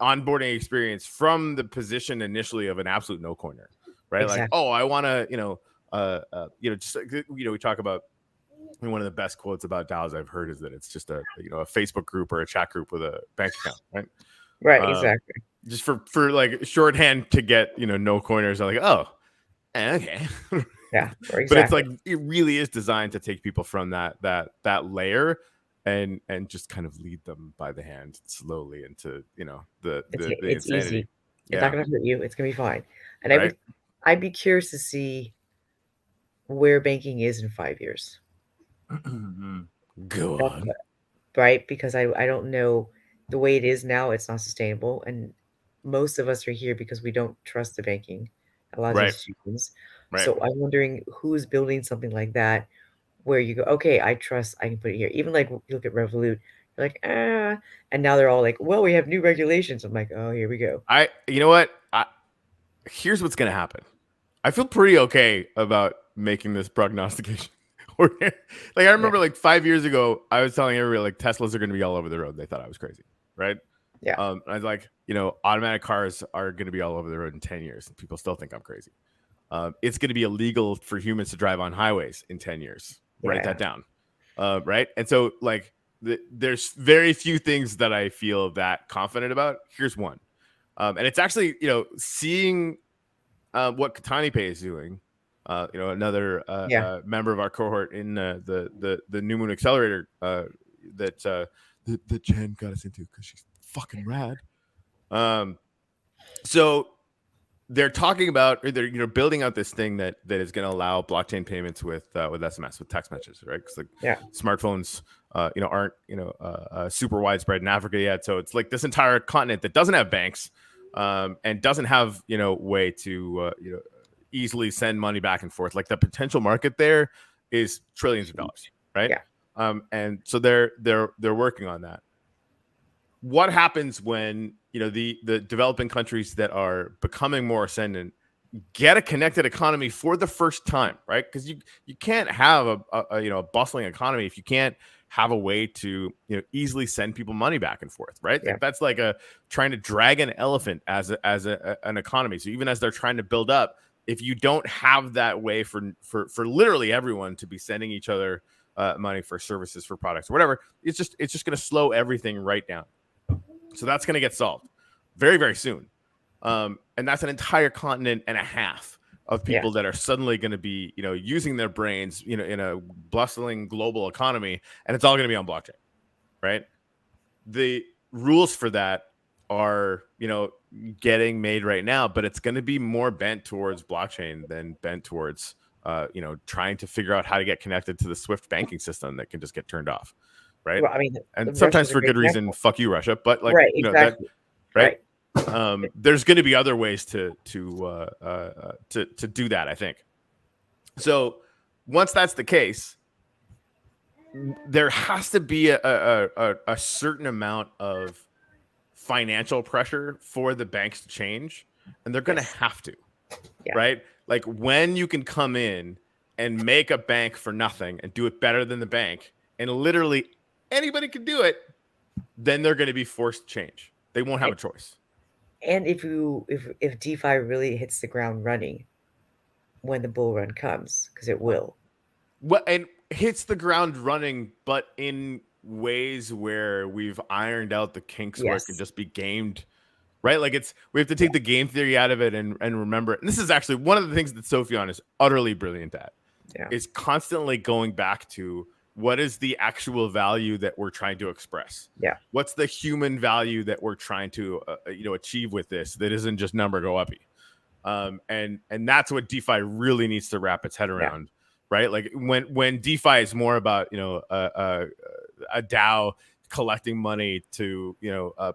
onboarding experience from the position initially of an absolute no coiner, right? Exactly. Like, oh, I want to, just we talk about one of the best quotes about DAOs I've heard is that it's just a Facebook group or a chat group with a bank account, right? Right, exactly. Just for like shorthand to get no coiners. I'm like, oh, okay. Yeah, exactly. But it's like it really is designed to take people from that layer and just kind of lead them by the hand slowly into the it's insanity. easy. It's not going to hurt you. It's going to be fine. And I'd be curious to see where banking is in 5 years. Go on. Right? Because I don't know the way it is now. It's not sustainable, and most of us are here because we don't trust the banking. A lot of institutions. Right. So I'm wondering who's building something like that where you go, okay, I trust I can put it here. Even like you look at Revolut, you're like, and now they're all like, well, we have new regulations. I'm like, oh, here we go. Here's what's gonna happen. I feel pretty okay about making this prognostication. Like I remember like 5 years ago, I was telling everybody like Teslas are gonna be all over the road. They thought I was crazy, right? Yeah. I was like, automatic cars are going to be all over the road in 10 years. And people still think I'm crazy. It's going to be illegal for humans to drive on highways in 10 years. Write that down. Right. And so like there's very few things that I feel that confident about. Here's one. And it's actually, seeing what Katani Pay is doing, another member of our cohort in the New Moon Accelerator that Jen got us into because she's fucking rad. So they're talking about, or they're building out this thing that is going to allow blockchain payments with SMS, with text messages, right? Because smartphones, aren't super widespread in Africa yet. So it's like this entire continent that doesn't have banks, and doesn't have way to easily send money back and forth. Like the potential market there is trillions of dollars, right? Yeah. And so they're working on that. What happens when the developing countries that are becoming more ascendant get a connected economy for the first time, right? Because you can't have a bustling economy if you can't have a way to easily send people money back and forth, right? Yeah. Like that's like trying to drag an elephant as an economy. So even as they're trying to build up, if you don't have that way for literally everyone to be sending each other money for services, for products, or whatever, it's just going to slow everything right down. So that's going to get solved very, very soon. And that's an entire continent and a half of people that are suddenly going to be, using their brains, in a bustling global economy, and it's all going to be on blockchain, right? The rules for that are, getting made right now, but it's going to be more bent towards blockchain than bent towards, trying to figure out how to get connected to the SWIFT banking system that can just get turned off. Right. Well, I mean, and sometimes for good reason, fuck you, Russia. But like, right, exactly. Right. There's going to be other ways to do that, I think. So once that's the case, there has to be a certain amount of financial pressure for the banks to change, and they're going to have to, right? Like when you can come in and make a bank for nothing and do it better than the bank, and literally anybody can do it, then they're going to be forced to change. They won't have a choice. And if DeFi really hits the ground running when the bull run comes, because it will. Well, and hits the ground running, but in ways where we've ironed out the kinks where it can just be gamed, right? Like we have to take the game theory out of it and remember it. And this is actually one of the things that Sophion is utterly brilliant at. Is constantly going back to what is the actual value that we're trying to express? What's the human value that we're trying to achieve with this that isn't just number go uppy? And that's what DeFi really needs to wrap its head around, right? Like when DeFi is more about a DAO collecting money to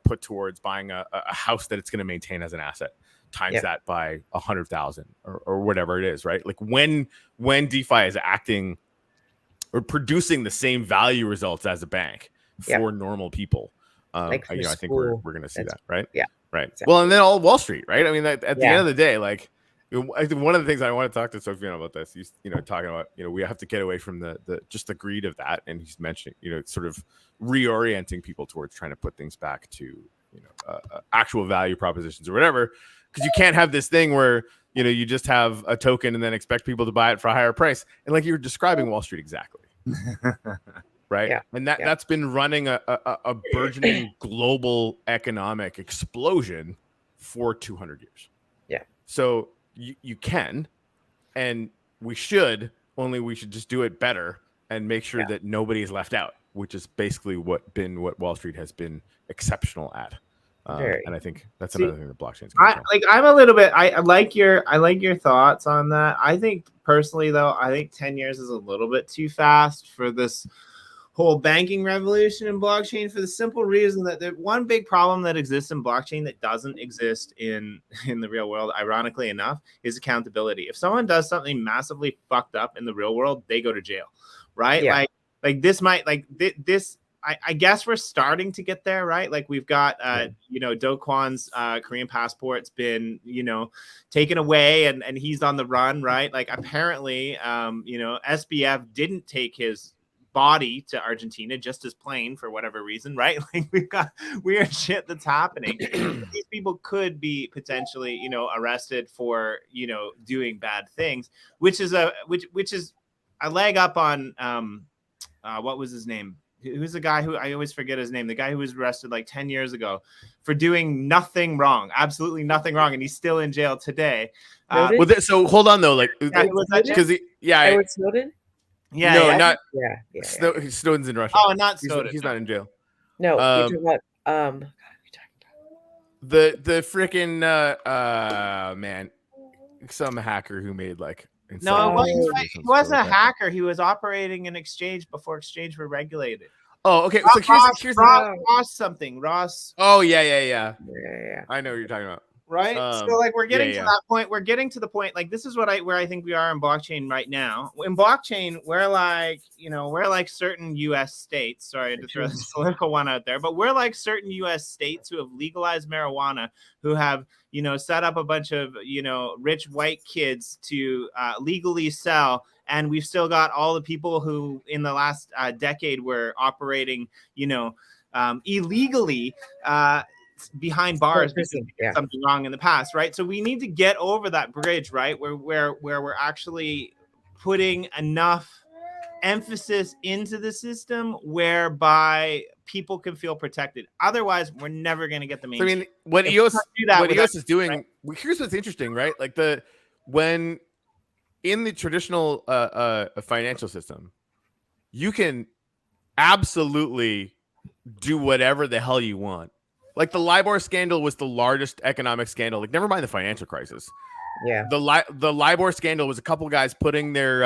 put towards buying a house that it's going to maintain as an asset, times that by 100,000 or whatever it is, right? Like when DeFi is acting or producing the same value results as a bank for normal people, I think we're going to see that, right? Right. Exactly. Well, and then all Wall Street, right? I mean, at the end of the day, like I think one of the things I want to talk to Sophion about this, he's talking about we have to get away from the greed of that, and he's mentioning sort of reorienting people towards trying to put things back to actual value propositions or whatever, because you can't have this thing where you just have a token and then expect people to buy it for a higher price, and like you were describing Wall Street exactly. Right. And that's been running a burgeoning global economic explosion for 200 years. So you can, and we should, only we should just do it better and make sure that nobody is left out, which is basically what Wall Street has been exceptional at. And I think that's another thing that blockchain's I'm a little bit, I like your thoughts on that. I think personally though, I think 10 years is a little bit too fast for this whole banking revolution in blockchain, for the simple reason that the one big problem that exists in blockchain that doesn't exist in the real world, ironically enough, is accountability. If someone does something massively fucked up in the real world, they go to jail, right? Like this might, like this, I guess we're starting to get there, right? Like we've got, Do Kwon's Korean passport's been, taken away, and he's on the run, right? Like apparently, SBF didn't take his body to Argentina just as plain for whatever reason, right? Like we've got weird shit that's happening. These people could be potentially, you know, arrested for, you know, doing bad things, which is a leg up on what was his name? Who's the guy who I always forget his name? The guy who was arrested like 10 years ago for doing nothing wrong, absolutely nothing wrong, and he's still in jail today. Well, so hold on though, like because Edward Snowden. Yeah, no, yeah. not yeah. Snowden's in Russia. Oh, not Snowden. He's not in jail. No, you're talking about the freaking man, some hacker who made like no, he wasn't a hacker. He was operating an exchange before exchange were regulated. Oh, okay. So here's Ross something. Ross. Oh yeah. I know what you're talking about. Right. So like we're getting to that point. We're getting to the point. Like this is where I think we are in blockchain right now. In blockchain, we're like, you know, we're like certain US states. Sorry to throw this political one out there, but we're like certain US states who have legalized marijuana, who have, you know, set up a bunch of, you know, rich white kids to legally sell. And we've still got all the people who in the last decade were operating, you know, illegally behind bars because we did something wrong in the past, right? So we need to get over that bridge, right? Where we're actually putting enough emphasis into the system whereby people can feel protected. Otherwise, we're never going to get the mainstream. So, I mean, what EOS is doing, right? Here's what's interesting, right? Like when in the traditional financial system, you can absolutely do whatever the hell you want. Like the LIBOR scandal was the largest economic scandal. Like never mind the financial crisis. Yeah. The LIBOR scandal was a couple guys putting their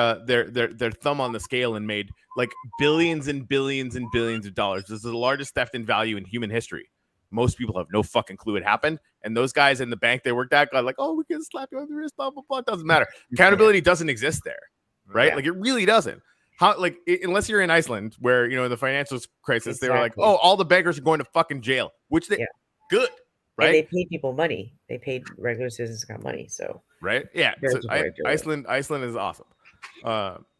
thumb on the scale and made like billions and billions and billions of dollars. This is the largest theft in value in human history. Most people have no fucking clue it happened. And those guys in the bank they worked at got like, oh, we can slap you on the wrist, blah, blah, blah. It doesn't matter. Accountability doesn't exist there, right? Yeah. Like it really doesn't. How, like, unless you're in Iceland, where, you know, in the financial crisis, they were like, oh, all the bankers are going to fucking jail, which they good, right? And they paid people money. They paid regular citizens got money. So right, yeah. So Iceland is awesome.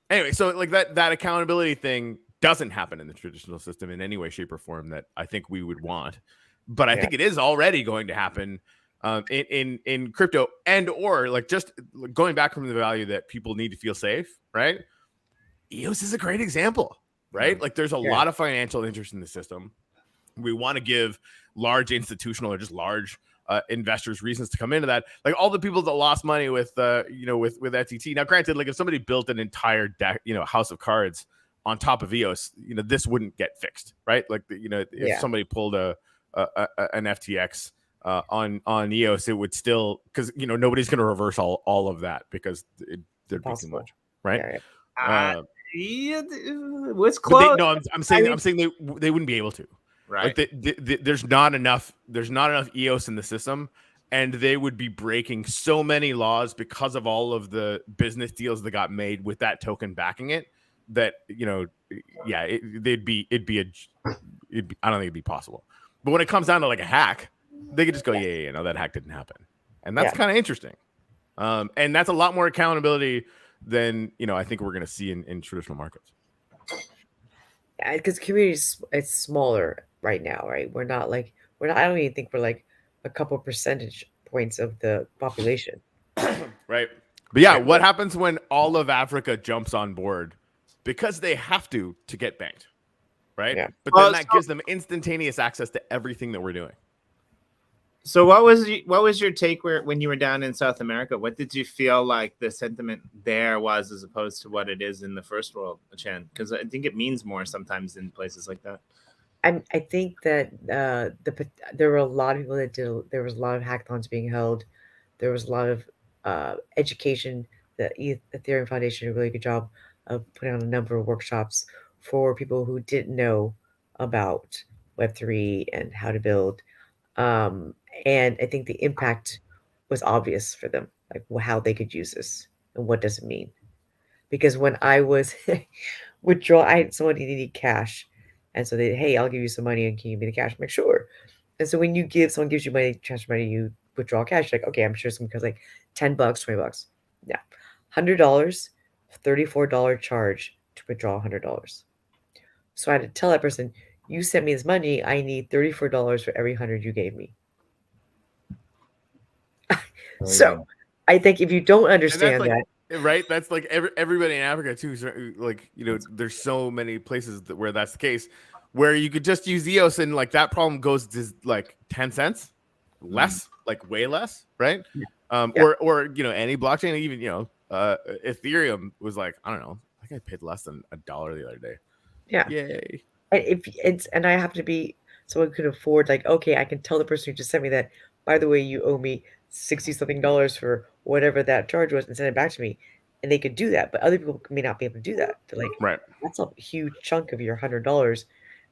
Anyway, so like that accountability thing doesn't happen in the traditional system in any way, shape, or form that I think we would want. But I think it is already going to happen in crypto, and or like just going back from the value that people need to feel safe, right? EOS is a great example, right? Like there's a lot of financial interest in the system. We want to give large institutional or just large investors reasons to come into that. Like all the people that lost money with with FTT. Now, granted, like if somebody built an entire deck, house of cards on top of EOS, this wouldn't get fixed, right? Like if somebody pulled an FTX on EOS, it would still, because nobody's going to reverse all of that because there'd be too much, right? What's close? I'm saying they wouldn't be able to. Right. Like there's not enough EOS in the system, and they would be breaking so many laws because of all of the business deals that got made with that token backing it. That I don't think it'd be possible. But when it comes down to like a hack, they could just go, no, that hack didn't happen, and that's kind of interesting. And that's a lot more accountability than I think we're going to see in traditional markets. Yeah, because community it's smaller right now, right? We're not. I don't even think we're like a couple percentage points of the population, right? But what happens when all of Africa jumps on board because they have to get banked, right? Yeah. But then that gives them instantaneous access to everything that we're doing. So what was your take when you were down in South America? What did you feel like the sentiment there was as opposed to what it is in the first world, Chan? Because I think it means more sometimes in places like that. I think that there were a lot of people that did. There was a lot of hackathons being held. There was a lot of education. The Ethereum Foundation did a really good job of putting on a number of workshops for people who didn't know about Web3 and how to build. And I think the impact was obvious for them, like how they could use this and what does it mean. Because when I was I had someone who needed cash, and so hey, I'll give you some money and can you give me the cash? I'm like, sure. And so when someone gives you money, transfer money, you withdraw cash, like, okay, I'm sure it's because like $10, $20. Yeah. $100, $34 charge to withdraw $100. So I had to tell that person, you sent me this money. I need $34 for every 100 you gave me. So I think if you don't understand like, that, right? That's like everybody in Africa too. Like, you know, there's so many places where that's the case, where you could just use EOS and like that problem goes to like 10 cents less, like way less, right? Yeah. Or you know, any blockchain, even, you know, Ethereum was like, I don't know, I think I paid less than $1 the other day. Yeah. Yay. And if it's, and I have to be someone who can afford, like, okay, I can tell the person who just sent me that, by the way, you owe me 60 something dollars for whatever that charge was, and send it back to me. And they could do that, but other people may not be able to do that. They're like, Right. that's a huge chunk of your $100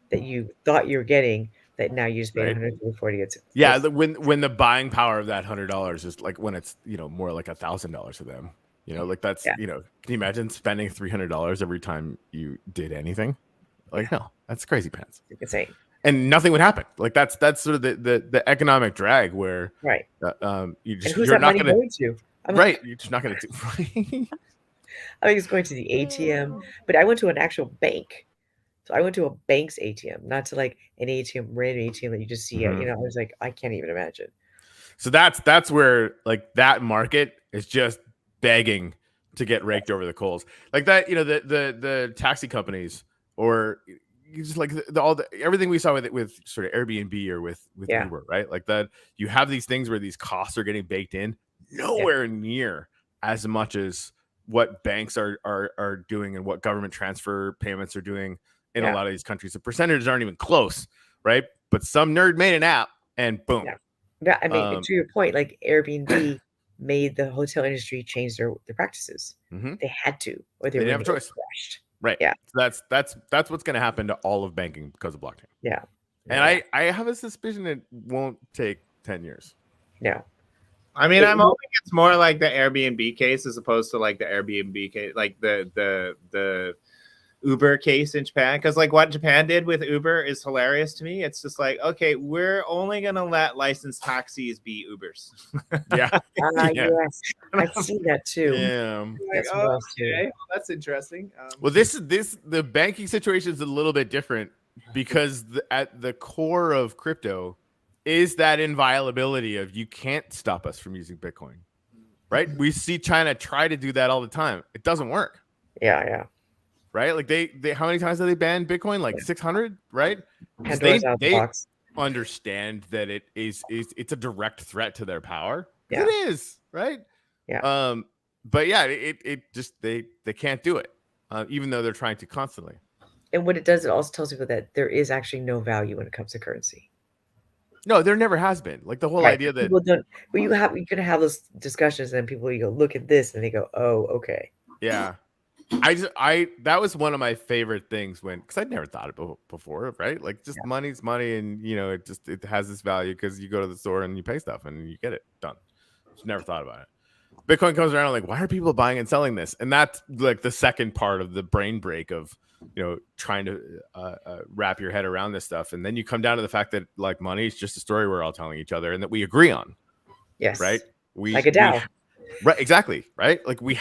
that you thought you were getting, that now you just paid Right. 140. It's Yeah, when the buying power of that $100 is like when it's, you know, more like $1,000 to them. You know, like that's, Yeah. you know, can you imagine spending $300 every time you did anything? Like, no, that's crazy pants. It's insane. And nothing would happen. Like that's sort of the economic drag where Right. you just, And who's you're that not money gonna, going to? right. You're just not gonna do. I think it's going to the ATM, but I went to an actual bank. So I went to a bank's ATM, not to like an ATM, random ATM that you just see. Mhm. You know, I was like, I can't even imagine. So that's where like that market is just begging to get raked over the coals. Like that, you know, the taxi companies, or you just like all the everything we saw with sort of Airbnb or with Yeah. Uber, right? Like that, you have these things where these costs are getting baked in, nowhere near as much as what banks are doing and what government transfer payments are doing in a lot of these countries. The percentages aren't even close, right? But some nerd made an app and boom. Yeah, I mean, to your point, like Airbnb made the hotel industry change their practices. Mhm. They had to, or they They were didn't have a gonna choice. get crushed. Right. Yeah. So that's what's going to happen to all of banking because of blockchain. Yeah. And I have a suspicion it won't take 10 years. No. I mean, I'm hoping it's more like the Airbnb case as opposed to like the Airbnb case, like the Uber case in Japan. Because like what Japan did with Uber is hilarious to me. It's just like, okay, we're only gonna let licensed taxis be Ubers. Yeah. Yes, I've seen that too. Yeah. Like, That's oh, rough too. okay, well, that's interesting. Well, the banking situation is a little bit different because at the core of crypto is that inviolability of you can't stop us from using Bitcoin, right? We see China try to do that all the time. It doesn't work. Yeah. Right? Like they how many times have they banned Bitcoin? Like 600, right? Pandora's out of the They box. understand that it's a direct threat to their power. Yeah. It is, right? Yeah. But yeah, it just they can't do it, even though they're trying to constantly. And what it does, it also tells people that there is actually no value when it comes to currency. No, there never has been. Like the whole idea that people don't. Well, you can have those discussions, and people, you go look at this, and they go, "Oh, okay." Yeah. That was one of my favorite things because I'd never thought of it before, right? Like just money's money, and you know it has this value because you go to the store and you pay stuff and you get it done. Just never thought about it. Bitcoin comes around, like, why are people buying and selling this? And that's like the second part of the brain break of, you know, trying to wrap your head around this stuff. And then you come down to the fact that like money is just a story we're all telling each other and that we agree on. Yes. Right. Like a DAO. Right. Exactly. Right. Like we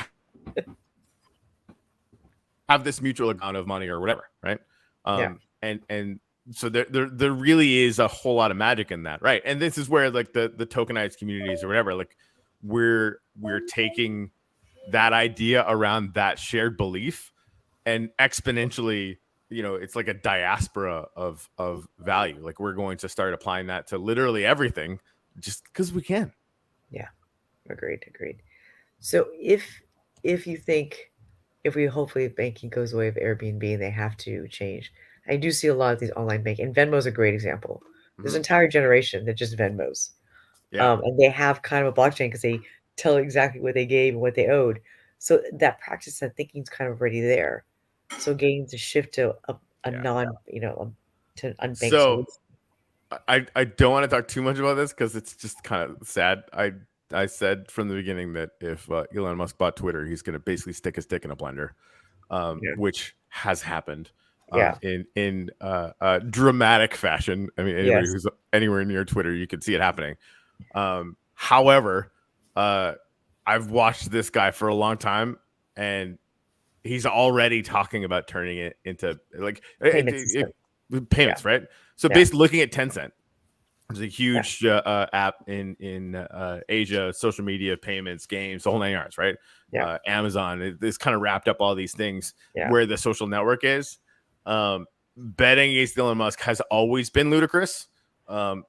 have this mutual amount of money or whatever. Right. And so there really is a whole lot of magic in that. Right. And this is where like the tokenized communities or whatever, like we're taking that idea around that shared belief and exponentially, you know, it's like a diaspora of value. Like we're going to start applying that to literally everything just because we can. Yeah. Agreed. So if you think, if banking goes away of Airbnb and they have to change, I do see a lot of these online banking, and Venmo's a great example. There's an entire generation that just Venmos. Yeah. And they have kind of a blockchain because they tell exactly what they gave and what they owed. So that practice and thinking is kind of already there. So getting to shift to a non, to unbanked. So I don't want to talk too much about this because it's just kind of sad. I said from the beginning that if Elon Musk bought Twitter, he's going to basically stick his dick in a blender, which has happened. In dramatic fashion. I mean, anybody who's anywhere near Twitter, you can see it happening. However, I've watched this guy for a long time, and he's already talking about turning it into like Payments, right? So basically looking at Tencent, which is a huge app in Asia, social media, payments, games, the whole 9 yards, right? Amazon, it's kind of wrapped up all these things where the social network is. Betting against Elon Musk has always been ludicrous.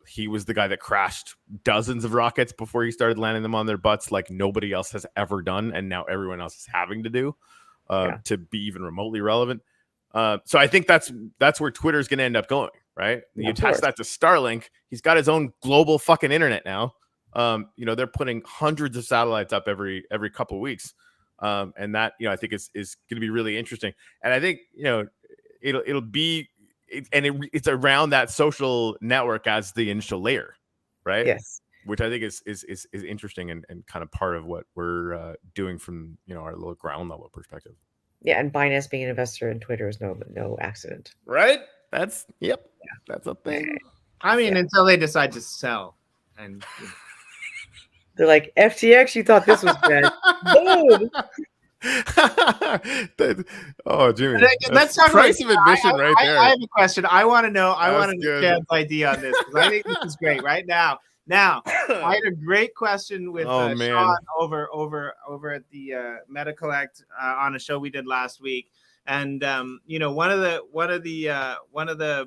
He was the guy that crashed dozens of rockets before he started landing them on their butts like nobody else has ever done, and now everyone else is having to do to be even remotely relevant. So I think that's where Twitter's going to end up going, right? You attach that to Starlink, he's got his own global fucking internet now. They're putting hundreds of satellites up every couple of weeks, and that I think is going to be really interesting. And I think it'll be. It's around that social network as the initial layer, right? Yes. Which I think is interesting and kind of part of what we're doing from our little ground level perspective. Yeah, and Binance being an investor in Twitter is no accident, right? That's that's a thing. I mean, until they decide to sell, and they're like FTX. You thought this was bad? Boom. Oh, Jimmy, let's talk price of admission right there. I have a question. I want to know. I want to know Jan's idea on this because I think this is great. Right now, I had a great question with Sean over at the Meta Collect on a show we did last week, and one of the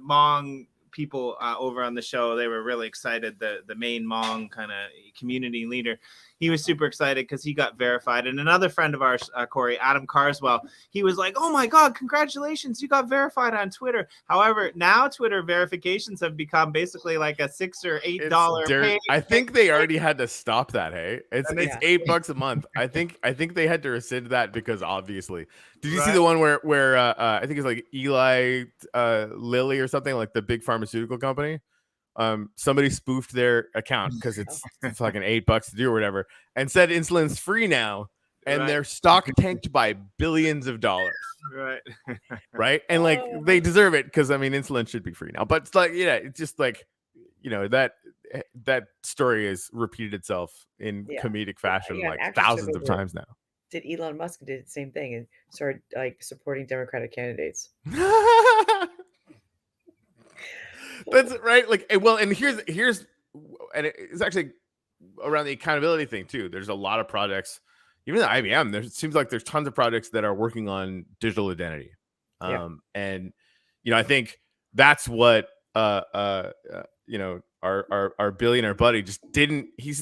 Hmong people over on the show, they were really excited. The main Hmong kind of community leader. He was super excited because he got verified. And another friend of ours, Corey, Adam Carswell, he was like, oh my God, congratulations, you got verified on Twitter. However, now Twitter verifications have become basically like a $6 or $8 pay. I think they already had to stop that, hey? It's $8 a month. I think they had to rescind that because obviously. Did you see the one where I think it's like Eli Lilly or something, like the big pharmaceutical company? Somebody spoofed their account because it's like an $8 to do or whatever, and said insulin's free now, and their stock tanked by billions of dollars. Right, and like they deserve it because I mean insulin should be free now, but it's like it's just like that story has repeated itself in comedic fashion like thousands of times now. Did Elon Musk did the same thing and started like supporting Democratic candidates? That's right. Like, well, and here's, and it's actually around the accountability thing too. There's a lot of projects, even the IBM. There seems like there's tons of projects that are working on digital identity, and I think that's what our billionaire buddy just didn't. He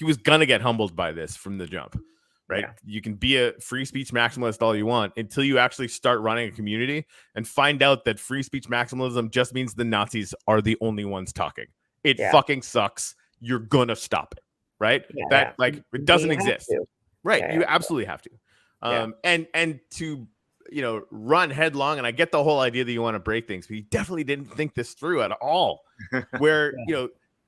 was gonna get humbled by this from the jump. Right. You can be a free speech maximalist all you want until you actually start running a community and find out that free speech maximalism just means the Nazis are the only ones talking. It fucking sucks. You're going to stop it. Right. It doesn't exist. Right. You absolutely have to. And to, run headlong. And I get the whole idea that you want to break things, but you definitely didn't think this through at all. Where,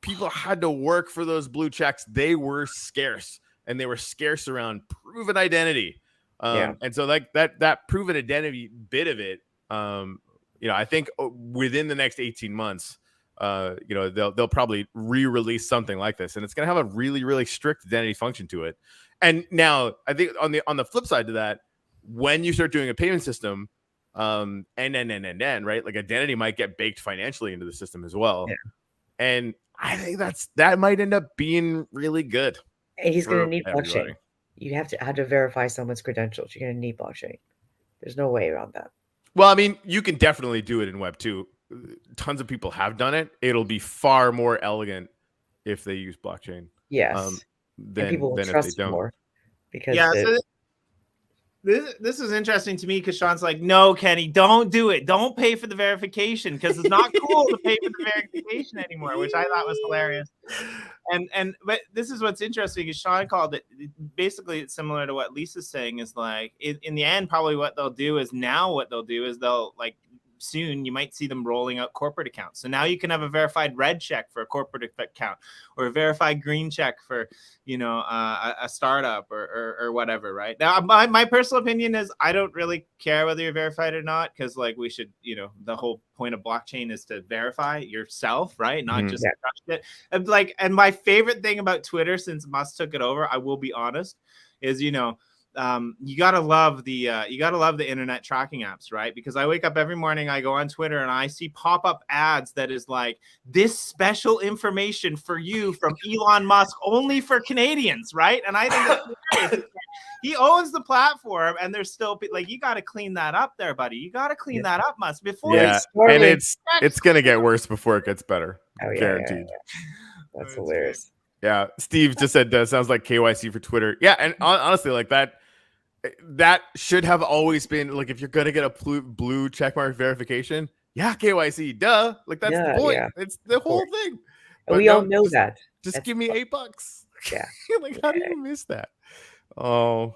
people had to work for those blue checks. They were scarce. And they were scarce around proven identity. And so like that proven identity bit of it, I think within the next 18 months, they'll probably re-release something like this. And it's going to have a really, really strict identity function to it. And now I think on the flip side to that, when you start doing a payment system, and then, right? Like identity might get baked financially into the system as well. Yeah. And I think that might end up being really good. And he's going to need blockchain. You have to verify someone's credentials. You're going to need blockchain. There's no way around that. Well, I mean, you can definitely do it in Web 2. Tons of people have done it. It'll be far more elegant if they use blockchain. Yes. Than people will trust if they don't. More because so this is interesting to me because Sean's like, no, Kenny, don't do it. Don't pay for the verification because it's not cool to pay for the verification anymore, which I thought was hilarious. But this is what's interesting is Sean called it basically it's similar to what Lisa's saying is like in the end, probably what they'll do is they'll like soon you might see them rolling out corporate accounts. So now you can have a verified red check for a corporate account or a verified green check for, a startup or whatever. Right now, my personal opinion is I don't really care whether you're verified or not. Cause like we should, the whole point of blockchain is to verify yourself, right? Not just trust it. And my favorite thing about Twitter since Musk took it over, I will be honest, is, you gotta love the internet tracking apps, right? Because I wake up every morning, I go on Twitter, and I see pop-up ads that is like, this special information for you from Elon Musk, only for Canadians, right? And I think it's hilarious. He owns the platform, and there's still like, you got to clean that up there, buddy. You got to clean that up, Musk, before and it's gonna get worse before it gets better. Guaranteed. That's hilarious. Yeah, Steve just said sounds like KYC for Twitter. Yeah, and honestly, like that should have always been like, if you're gonna get a blue checkmark verification, KYC, duh. Like that's the point. Yeah, it's the whole thing. But we all know that. Just give me $8. Yeah. Like, how do you miss that? Oh,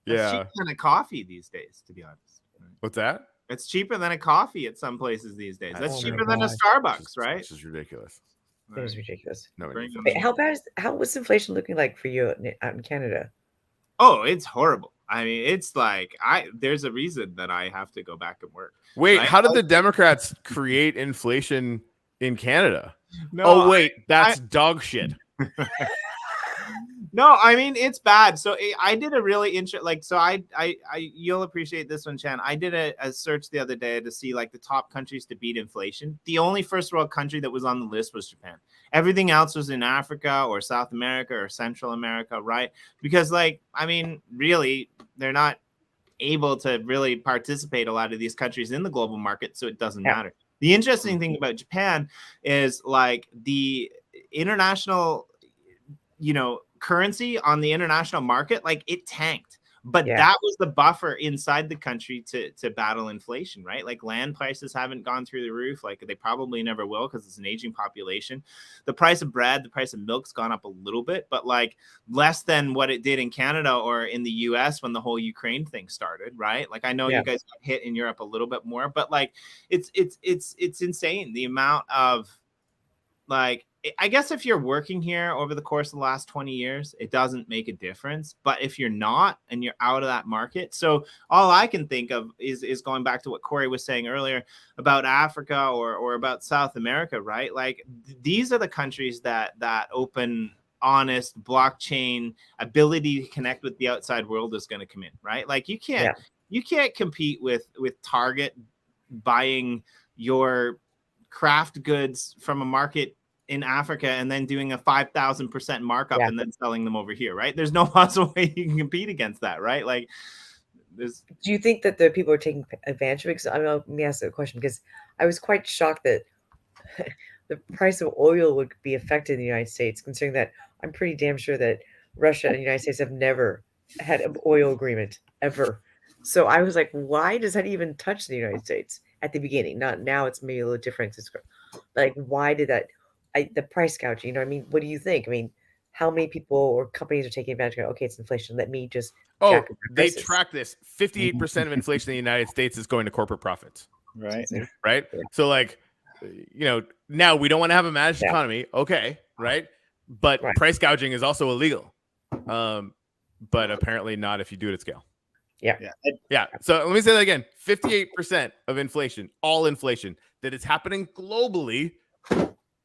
yeah. It's cheaper than a coffee these days, to be honest. What's that? It's cheaper than a coffee at some places these days. That's cheaper than a Starbucks, right? This is ridiculous. It is ridiculous. No, wait, what's inflation looking like for you out in Canada? Oh, it's horrible. I mean, it's like there's a reason that I have to go back and work. Wait, how did the Democrats create inflation in Canada? No, oh wait, that's dog shit. No, I mean, it's bad. So I did a really interesting, so I you'll appreciate this one, Chan. I did a search the other day to see like the top countries to beat inflation. The only first world country that was on the list was Japan. Everything else was in Africa or South America or Central America, right? Because like, I mean, really, they're not able to really participate, a lot of these countries, in the global market, so it doesn't matter. The interesting thing about Japan is like the international, currency on the international market, like it tanked, but that was the buffer inside the country to battle inflation, right? Like land prices haven't gone through the roof, like they probably never will, because it's an aging population. The price of bread, the price of milk's gone up a little bit, but like less than what it did in Canada or in the US when the whole Ukraine thing started, right? Like I know you guys got hit in Europe a little bit more, but like it's insane the amount of, like, I guess if you're working here over the course of the last 20 years, it doesn't make a difference. But if you're not and you're out of that market, so all I can think of is going back to what Corey was saying earlier about Africa or about South America, right? Like these are the countries that open, honest blockchain ability to connect with the outside world is going to come in, right? Like you can't compete with Target buying your craft goods from a market in Africa and then doing a 5,000% markup and then selling them over here, right? There's no possible way you can compete against that, right? Like, do you think that the people are taking advantage of it? Because let me ask that question, because I was quite shocked that the price of oil would be affected in the United States, considering that I'm pretty damn sure that Russia and the United States have never had an oil agreement ever. So I was like, why does that even touch the United States at the beginning? Not now, it's maybe a little different. Like, why did that? The price gouging, I mean, what do you think? I mean, how many people or companies are taking advantage of, okay, it's inflation, let me just they track this. 58% of inflation in the United States is going to corporate profits. Right. So like, now we don't want to have a managed economy, okay, right? But price gouging is also illegal. But apparently not if you do it at scale. Yeah. So let me say that again. 58% of inflation, all inflation, that is happening globally,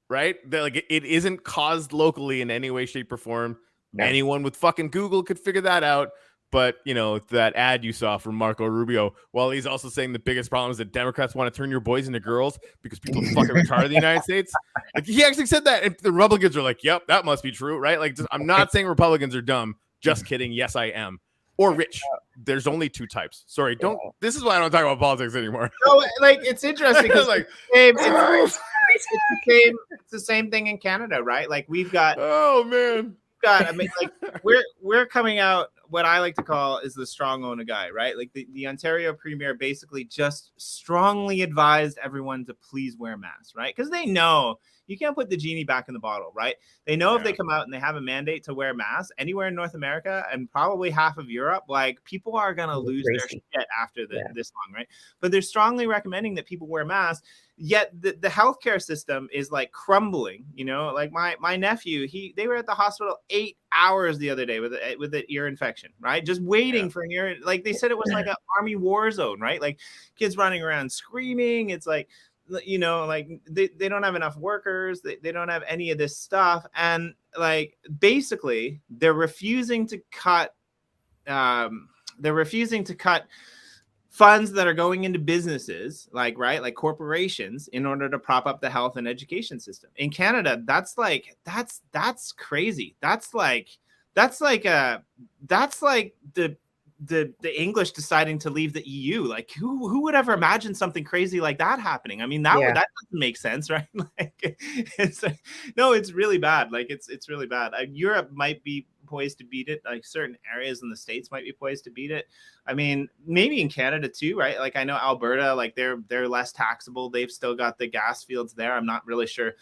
right? That like it isn't caused locally in any way, shape, or form. No. Anyone with fucking Google could figure that out. But that ad you saw from Marco Rubio, while he's also saying the biggest problem is that Democrats want to turn your boys into girls because people are fucking retarded in the United States. Like he actually said that, and the Republicans are like, "Yep, that must be true," right? Like I'm not saying Republicans are dumb. Just kidding. Yes, I am. Or rich. There's only two types. Sorry, don't. This is why I don't talk about politics anymore. No, like it's interesting because like it's the same thing in Canada, right? Like we've got. Oh man. I mean, like we're coming out. What I like to call is the strong owner guy, right? Like the Ontario Premier basically just strongly advised everyone to please wear masks, right? Because they know you can't put the genie back in the bottle, right? They know if they come out and they have a mandate to wear masks anywhere in North America and probably half of Europe, like people are going to lose their shit after this long, right? But they're strongly recommending that people wear masks. Yet the healthcare system is like crumbling, like my nephew, they were at the hospital 8 hours the other day with an ear infection, right? Just waiting for an ear. Like they said, it was like an army war zone, right? Like kids running around screaming. It's like, like they don't have enough workers. They don't have any of this stuff. And like, basically they're refusing to cut they're refusing to cut funds that are going into businesses, like corporations, in order to prop up the health and education system. In Canada, that's crazy. That's like the English deciding to leave the EU. Like who would ever imagine something crazy like that happening? I mean, that doesn't make sense, right? Like it's really bad. Like it's really bad. Europe might be poised to beat it. Like certain areas in the States might be poised to beat it. I mean, maybe in Canada too, right? Like I know Alberta, like they're less taxable. They've still got the gas fields there. I'm not really sure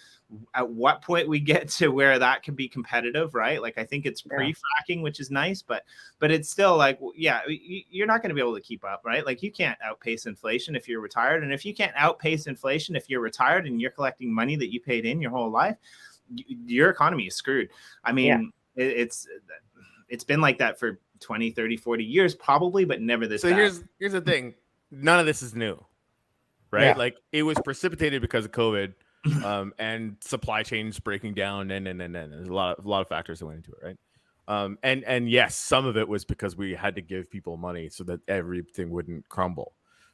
at what point we get to where that can be competitive, right? Like I think it's pre-fracking, which is nice, but it's still like, yeah, you're not going to be able to keep up, right? Like you can't outpace inflation if you're retired. And if you can't outpace inflation if you're retired and you're collecting money that you paid in your whole life, your economy is screwed. I mean, it's been like that for 20, 30, 40 years probably, but never this bad. Here's the thing. None of this is new, right? Yeah. Like it was precipitated because of COVID and supply chains breaking down and there's a lot of factors that went into it, right? And yes, some of it was because we had to give people money so that everything wouldn't crumble,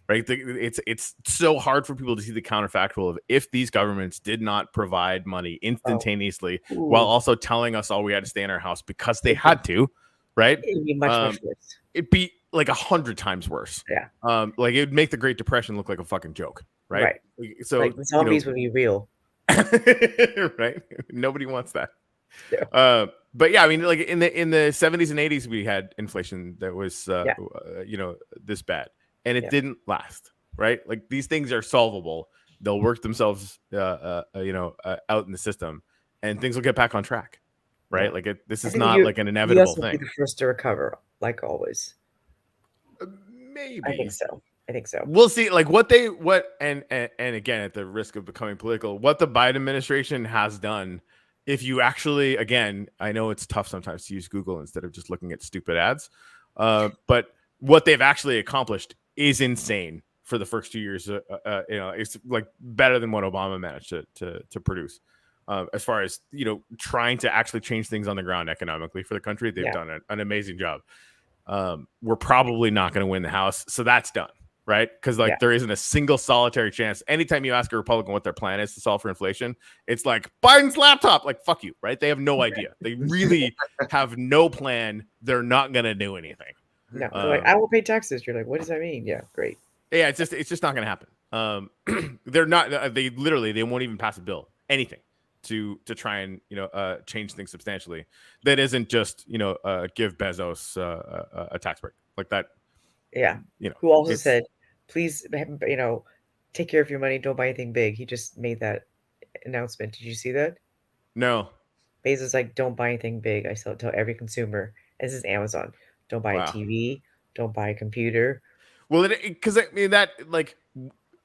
right? It's so hard for people to see the counterfactual of if these governments did not provide money instantaneously while also telling us all we had to stay in our house because they had to, right? It'd be much worse. It'd be like 100 times worse. Yeah. Like it would make the Great Depression look like a fucking joke, right? So like the zombies would be real. Right? Nobody wants that. Yeah. But yeah, I mean, like in the 70s and 80s, we had inflation that was this bad, and it didn't last, right? Like these things are solvable. They'll work themselves, out in the system, and things will get back on track, right? Like this is not like an inevitable thing. Be the first to recover, like always. Maybe. I think so. We'll see. Like and again, at the risk of becoming political, what the Biden administration has done. If you actually, again, I know it's tough sometimes to use Google instead of just looking at stupid ads, but what they've actually accomplished is insane for the first 2 years. It's like better than what Obama managed to produce. As far as trying to actually change things on the ground economically for the country, they've done an amazing job. We're probably not going to win the House, so that's done, right? Because there isn't a single solitary chance. Anytime you ask a Republican what their plan is to solve for inflation, it's like Biden's laptop. Like, fuck you, right? They have no idea. They really have no plan. They're not going to do anything. No, like, I will pay taxes. You're like, what does that mean? Yeah, great. Yeah, it's just not going to happen. They're not. They won't even pass a bill, anything, to try and change things substantially. That isn't just give Bezos a tax break like that. Yeah. Who also said, please, take care of your money. Don't buy anything big. He just made that announcement. Did you see that? No. Bezos like, don't buy anything big. I tell every consumer. This is Amazon. Don't buy a TV. Don't buy a computer. Well, because I mean that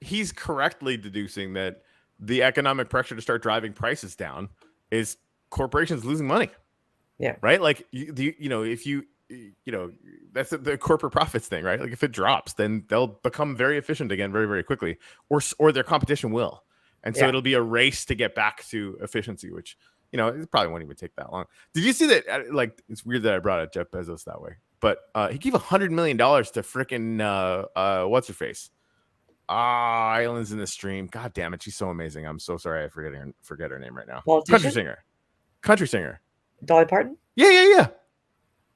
he's correctly deducing that the economic pressure to start driving prices down is corporations losing money. Yeah. Right. Like if you that's the corporate profits thing, right? Like if it drops, then they'll become very efficient again very, very quickly, or their competition will. And so it'll be a race to get back to efficiency, which, it probably won't even take that long. Did you see that? Like, it's weird that I brought up Jeff Bezos that way, but he gave $100 million to freaking what's her face? Islands in the Stream. God damn it, she's so amazing. I'm so sorry I forget her name right now. Politician? Country singer. Dolly Parton? Yeah.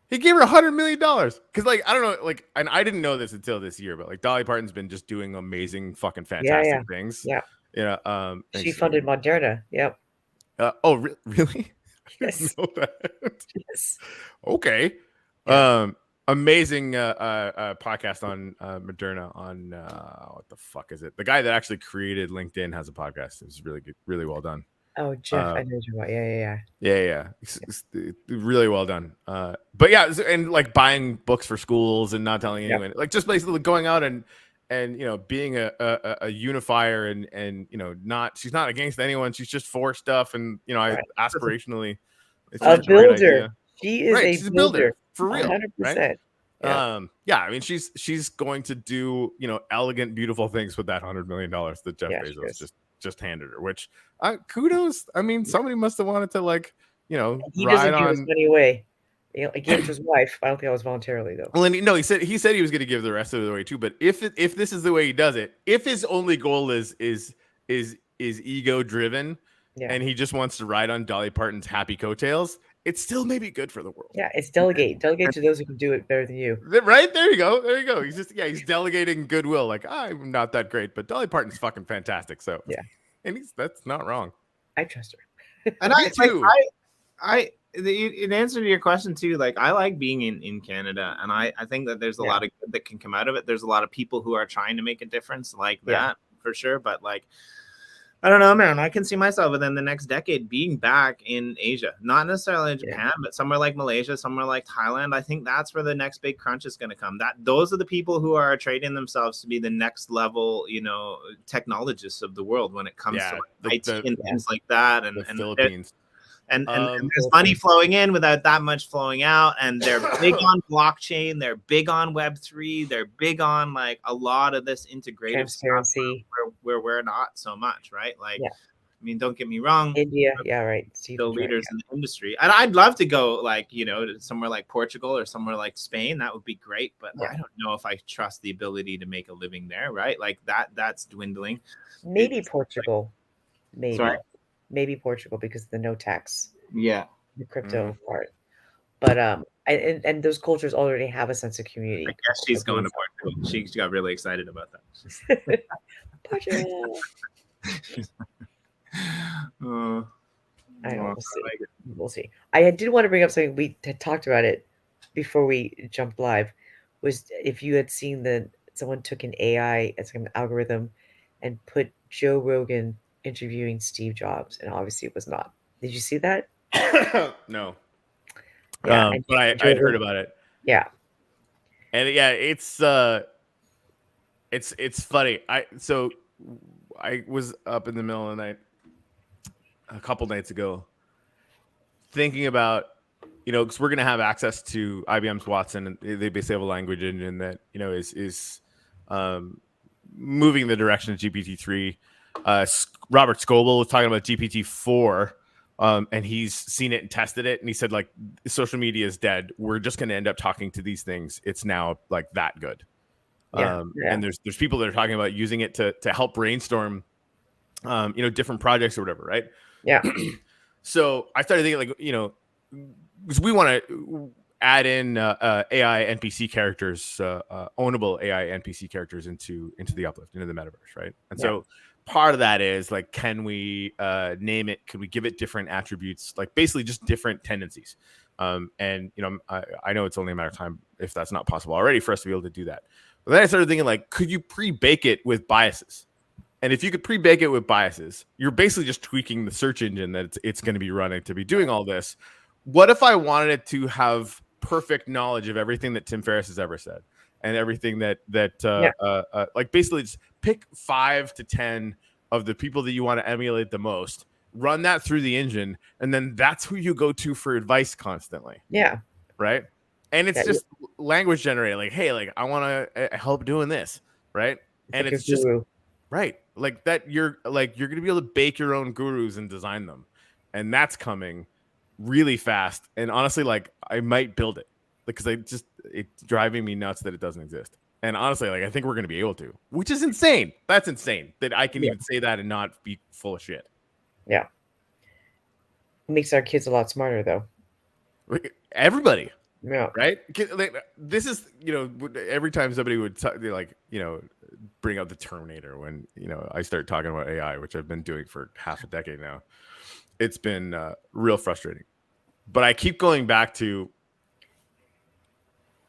He gave her $100 million because, like, I don't know, like, and I didn't know this until this year, but like Dolly Parton's been just doing amazing, fucking fantastic things. Yeah. She so, funded Moderna. Yep. Really? Yes. I didn't know that. Yes. Okay. Yeah. Amazing podcast on Moderna on what the fuck is it? The guy that actually created LinkedIn has a podcast. It was really good, really well done. Oh, Jeff, I know you're right. Yeah. It's really well done. But yeah, and like buying books for schools and not telling anyone, like just basically going out and being a unifier and she's not against anyone. She's just for stuff. And aspirationally, it's a builder. She is she's a builder for real. 100%. Right? Yeah. I mean, she's going to do elegant, beautiful things with that $100 million that Jeff Bezos just handed her. Which kudos. I mean, somebody must have wanted to he ride doesn't on give his money away. You know, I gave it to his wife. I don't think I was voluntarily though. Well, no, he said he was going to give the rest of it away too. But if this is the way he does it, if his only goal is ego driven, Yeah. and he just wants to ride on Dolly Parton's happy coattails, it's still maybe good for the world. Yeah, it's delegate. Delegate to those who can do it better than you. Right? There you go. There you go. He's just he's delegating goodwill. Like, I'm not that great, but Dolly Parton's fucking fantastic. So yeah, and that's not wrong. I trust her. And Me too. In answer to your question too, like I like being in Canada, and I think that there's a lot of good that can come out of it. There's a lot of people who are trying to make a difference like that for sure. But like, I don't know, man. I can see myself within the next decade being back in Asia, not necessarily in Japan, but somewhere like Malaysia, somewhere like Thailand. I think that's where the next big crunch is going to come. Those are the people who are trading themselves to be the next level, you know, technologists of the world when it comes to like IT and things like that. And Philippines. And there's money flowing in without that much flowing out, and they're big on blockchain, they're big on Web3, they're big on like a lot of this integrative transparency stuff where we're not so much, right? Like, I mean, don't get me wrong, India, right, the leaders in the industry, and I'd love to go like, you know, to somewhere like Portugal or somewhere like Spain. That would be great, but I don't know if I trust the ability to make a living there, right? Like that's dwindling. Maybe Portugal, maybe. Sorry? Maybe Portugal because of the no tax. Yeah. The crypto part. But and those cultures already have a sense of community. I guess she's going to Portugal. She got really excited about that. Portugal. I don't know. We'll see. I did want to bring up something. We had talked about it before we jumped live. Was if you had seen someone took an AI as an algorithm and put Joe Rogan interviewing Steve Jobs, and obviously it was not. Did you see that? No. Yeah, but I'd heard about it. Yeah. And it's funny. I was up in the middle of the night a couple nights ago thinking about, you know, because we're gonna have access to IBM's Watson, and they basically have a language engine that, you know, is moving in the direction of GPT-3. Robert Scoble was talking about GPT-4, and he's seen it and tested it, and he said, like, social media is dead. We're just going to end up talking to these things. It's now like that good. And there's people that are talking about using it to help brainstorm, you know, different projects or whatever, right? Yeah. So I started thinking, like, you know, because we want to add in AI NPC characters, ownable AI NPC characters into the Uplift, into the metaverse, right? And so part of that is like, can we name it? Can we give it different attributes, like basically just different tendencies? And you know, I know it's only a matter of time if that's not possible already for us to be able to do that. But then I started thinking, like, could you pre-bake it with biases? And if you could pre-bake it with biases, you're basically just tweaking the search engine that it's going to be running to be doing all this. What if I wanted it to have perfect knowledge of everything that Tim Ferriss has ever said? And everything that like basically just pick 5 to 10 of the people that you want to emulate the most, run that through the engine, and then that's who you go to for advice constantly. Yeah. Right. And it's just language generated. Like, hey, like, I want to help doing this. Right. And it's just right. Like that. You're going to be able to bake your own gurus and design them. And that's coming really fast. And honestly, like, I might build it because it's driving me nuts that it doesn't exist. And honestly, like, I think we're going to be able to, which is insane. That's insane that I can even say that and not be full of shit. Yeah. It makes our kids a lot smarter, though. Everybody. Yeah. Right. This is, you know, every time somebody would like, you know, bring up the Terminator when, you know, I start talking about AI, which I've been doing for half a decade now. It's been real frustrating. But I keep going back to,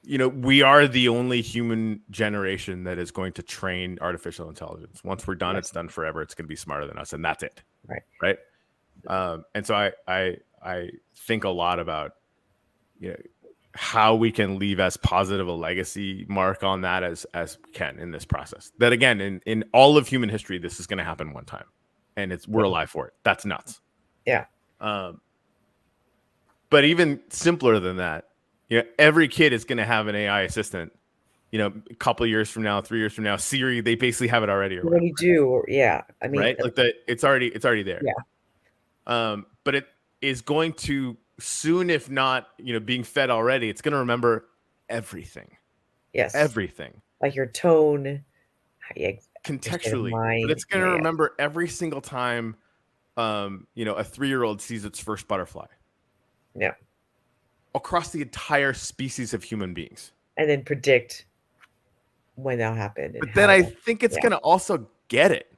you know, we are the only human generation that is going to train artificial intelligence. Once we're done, it's done forever. It's going to be smarter than us, and that's it. Right. Right. And so I think a lot about, you know, how we can leave as positive a legacy mark on that as we can in this process. That again, in all of human history, this is going to happen one time, and we're alive for it. That's nuts. Yeah. But even simpler than that, you know, every kid is going to have an AI assistant. You know, a couple of years from now, 3 years from now, Siri, they basically have it already. When you do, I mean, right? Like it's already there. Yeah. But it is going to soon, if not, being fed already, it's going to remember everything. Yes. Everything. Like your tone, your Contextually. mind. But it's going to remember every single time, a 3-year-old sees its first butterfly. Yeah. Across the entire species of human beings. And then predict when that'll happen. But then I think it's going to also get it.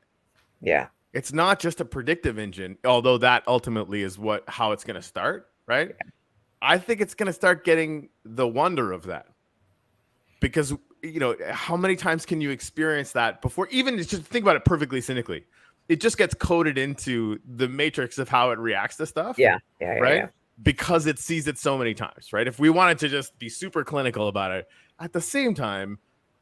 Yeah. It's not just a predictive engine, although that ultimately is how it's going to start, right? Yeah. I think it's going to start getting the wonder of that. Because, how many times can you experience that before? Even just think about it perfectly cynically. It just gets coded into the matrix of how it reacts to stuff. Yeah. Right? Yeah. Because it sees it so many times, right? If we wanted to just be super clinical about it, at the same time,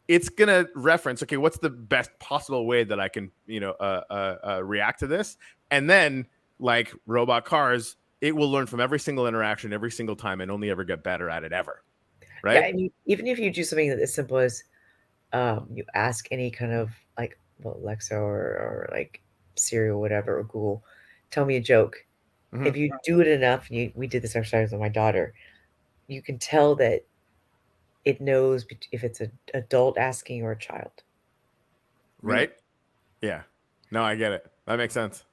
it's going to reference, okay, what's the best possible way that I can, react to this? And then, like robot cars, it will learn from every single interaction, every single time, and only ever get better at it ever. Right? Yeah, I mean, even if you do something as simple as you ask any kind of like Alexa or like Siri or whatever, or Google, tell me a joke. Mm-hmm. If you do it enough, we did this exercise with my daughter, you can tell that it knows if it's an adult asking or a child. Right? Yeah. No, I get it. That makes sense.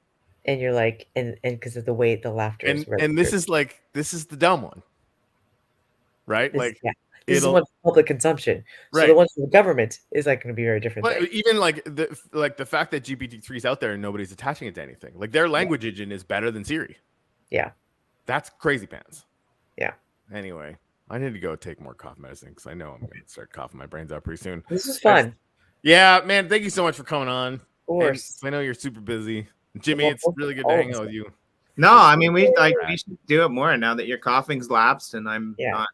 And you're like, and because of the way the laughter is. And this is the dumb one. Right? This is one for public consumption. So right. The one for the government is like going to be very different. But even the fact that GPT-3 is out there and nobody's attaching it to anything. Like their language engine is better than Siri. Yeah. That's crazy pants. Yeah. Anyway, I need to go take more cough medicine because I know I'm going to start coughing my brains out pretty soon. This is fun. Yeah, man. Thank you so much for coming on. Of course. And I know you're super busy. Jimmy, it's really good to hang out with you. No, I mean, we should do it more now that your coughing's lapsed and I'm not.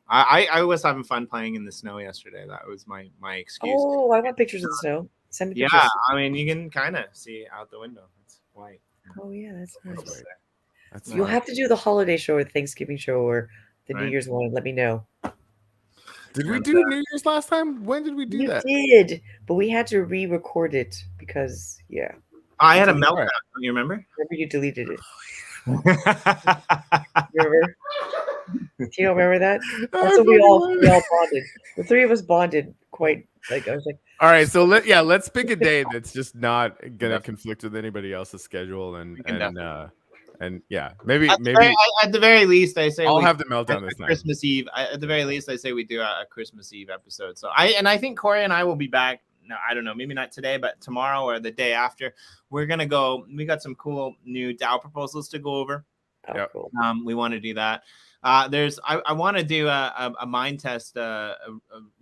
I was having fun playing in the snow yesterday. That was my excuse. Oh, I want pictures of the snow. Send me pictures. Yeah, I mean, you can kind of see out the window. It's white. Oh, yeah, that's nice. That's You'll have to do the holiday show or the Thanksgiving show or the New Year's one. Let me know. Did we do New Year's last time? When did we do that? We did, but we had to re-record it because, I had a meltdown. You remember? Remember you deleted it. Remember? Do you remember that? That's what we all bonded. The three of us bonded quite. Like I was like, all right, so let's pick a day that's just not gonna conflict with anybody else's schedule, and maybe at the very least I say I'll have the meltdown this night. Christmas Eve. At the very least, I say we do a Christmas Eve episode. So I think Corey and I will be back. No, I don't know, maybe not today, but tomorrow or the day after. We're gonna go. We got some cool new DAO proposals to go over. Oh, cool. We want to do that. I want to do a mind test a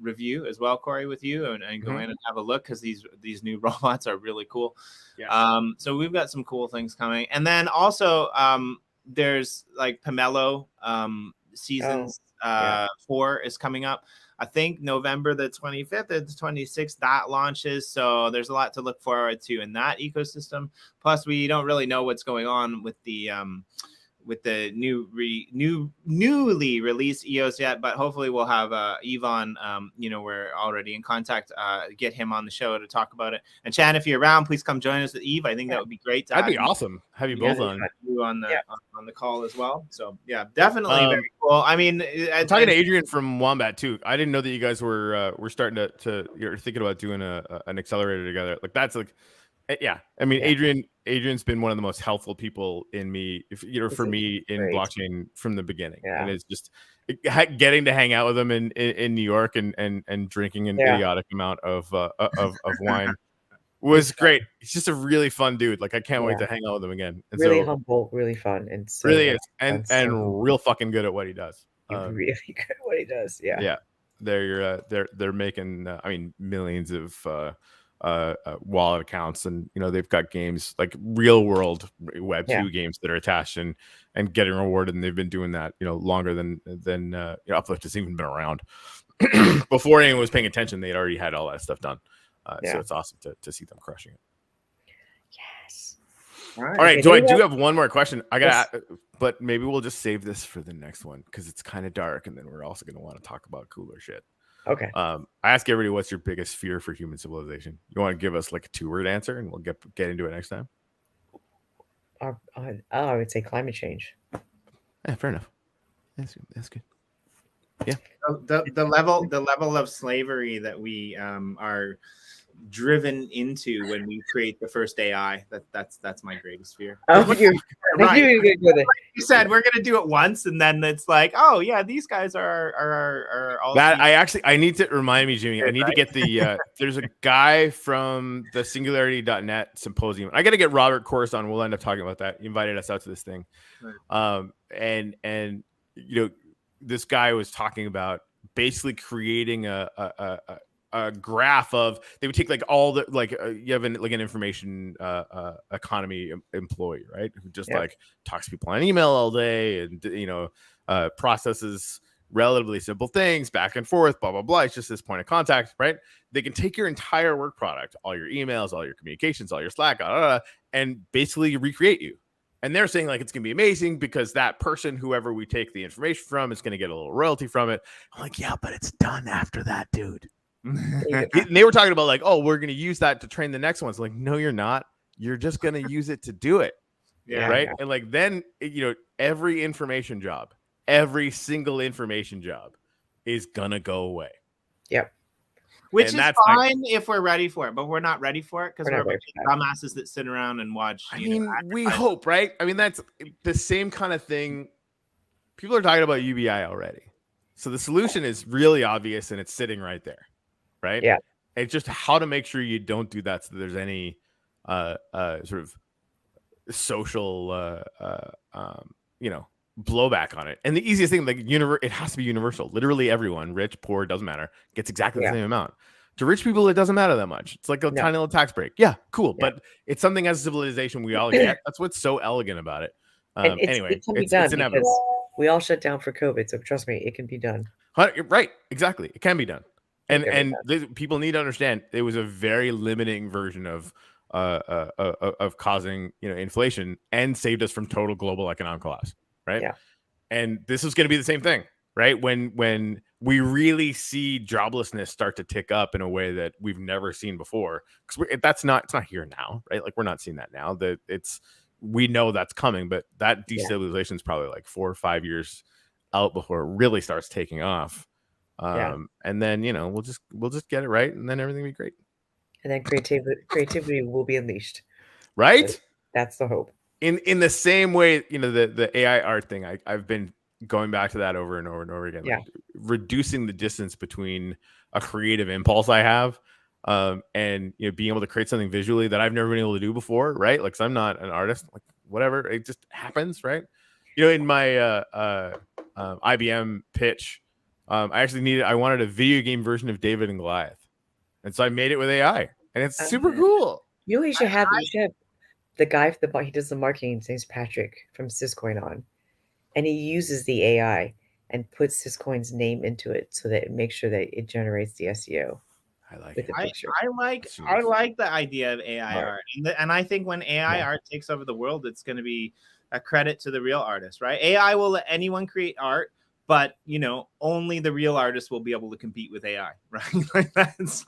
review as well, Corey, with you and go in and have a look because these new robots are really cool. Yeah. So we've got some cool things coming, and then also there's like Pomelo seasons 4 is coming up. I think November the 25th or the 26th that launches. So there's a lot to look forward to in that ecosystem. Plus, we don't really know what's going on with the newly released EOS yet, but hopefully we'll have Yvonne, we're already in contact, get him on the show to talk about it. And Chan, if you're around, please come join us with Eve. I think that would be great. That'd be awesome. Have you both on the call as well. So yeah, definitely very cool. I mean, I'm talking to Adrian from Wombat too. I didn't know that you guys were starting to you're thinking about doing an accelerator together. Like that's like, yeah. I mean, Adrian's been one of the most helpful people in me, for me in blockchain from the beginning. Yeah. And it's just getting to hang out with him in New York and drinking an idiotic amount of wine was great. He's just a really fun dude. Like I can't wait to hang out with him again. And really humble, really fun, and so really is, and real fucking good at what he does. Really good at what he does. Yeah. Yeah. They're making millions of wallet accounts, and they've got games like real world Web 2 games that are attached and getting rewarded, and they've been doing that longer than Uplift has even been around. Before anyone was paying attention, they'd already had all that stuff done. So it's awesome to see them crushing it. Yes. All right, Joy, I do have one more question. But maybe we'll just save this for the next one because it's kind of dark, and then we're also going to want to talk about cooler shit. Okay. I ask everybody, what's your biggest fear for human civilization? You want to give us like a 2-word answer, and we'll get into it next time. I would say climate change. Yeah, fair enough. That's good. Yeah. The level of slavery that we are driven into when we create the first AI, that's my greatest fear. Oh, What- you're right. you're good with it. You said we're gonna do it once, and then it's like, oh yeah, these guys are all That I need to remind me, Jimmy. I need to Right? get the there's a guy from the singularity.net symposium. I got to get Robert Course on. We'll end up talking about that. He invited us out to this thing. Right. And you know, this guy was talking about basically creating a graph of, they would take like all the you have an information economy employee, right, who just like talks to people on email all day and processes relatively simple things back and forth, blah blah blah. It's just this point of contact, right? They can take your entire work product, all your emails, all your communications, all your Slack, and basically recreate you. And they're saying like it's gonna be amazing because that person, whoever we take the information from, is gonna get a little royalty from it. I'm like, yeah, but it's done after that, dude. And they were talking about like, oh, we're going to use that to train the next ones. Like, no, you're not. You're just going to use it to do it. Yeah. Right. And like, then, every information job, every single information job is going to go away. Yep. Which is fine if we're ready for it, but we're not ready for it because we're dumbasses that sit around and watch. We hope, right? I mean, that's the same kind of thing. People are talking about UBI already. So the solution is really obvious and it's sitting right there. Right. Yeah. It's just how to make sure you don't do that, so that there's any sort of social blowback on it. And the easiest thing, like it has to be universal. Literally everyone, rich, poor, doesn't matter, gets exactly the same amount. To rich people, it doesn't matter that much. It's like a tiny little tax break. Yeah, cool. Yeah. But it's something as a civilization we all get. That's what's so elegant about it. Anyway, it's inevitable. We all shut down for COVID, so trust me, it can be done. Right. Exactly. It can be done. And people need to understand it was a very limiting version of causing inflation and saved us from total global economic collapse, right? Yeah. And this is going to be the same thing, right? When we really see joblessness start to tick up in a way that we've never seen before, because it's not here now, right? Like we're not seeing that now. We know that's coming, but that destabilization is probably like 4 or 5 years out before it really starts taking off. And then we'll just get it right, and then everything will be great. And then creativity will be unleashed. Right? So that's the hope. In the same way, the AI art thing, I've been going back to that over and over and over again. Yeah. Like reducing the distance between a creative impulse I have and being able to create something visually that I've never been able to do before, right? Like, 'cause I'm not an artist, like whatever, it just happens, right? In my IBM pitch, I wanted a video game version of David and Goliath. And so I made it with AI, and it's super cool. You should have the guy he does the marketing. His name's Patrick from Syscoin on, and he uses the AI and puts Syscoin's name into it so that it makes sure that it generates the SEO. I like it. I like the idea of AI art, and I think when AI art takes over the world, it's going to be a credit to the real artist, right? AI will let anyone create art, but only the real artists will be able to compete with AI, right? Like that's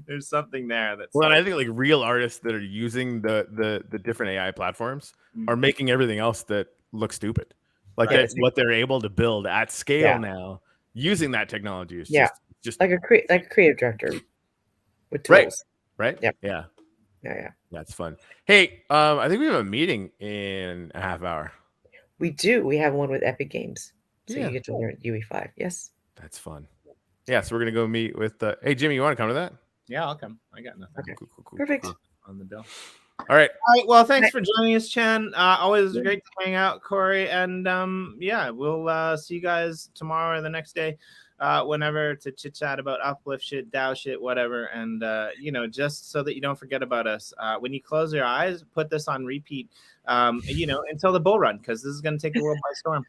there's something there that's I think like real artists that are using the different AI platforms are making everything else that looks stupid. Like what they're able to build at scale now using that technology is just like a creative director with tools. Right? Yep. Yeah. Yeah. That's fun. Hey, I think we have a meeting in a half hour. We do. We have one with Epic Games. So you get to learn UE5. Yes. That's fun. Yeah, so we're going to go meet with hey, Jimmy, you want to come to that? Yeah, I'll come. I got nothing. Okay. Cool. Perfect. On the bill. All right. Well, thanks for joining us, Chan. Always great to hang out, Corey. And we'll see you guys tomorrow or the next day, whenever, to chit chat about Uplift shit, DAO shit, whatever. And just so that you don't forget about us, when you close your eyes, put this on repeat, until the bull run, because this is going to take the world by storm.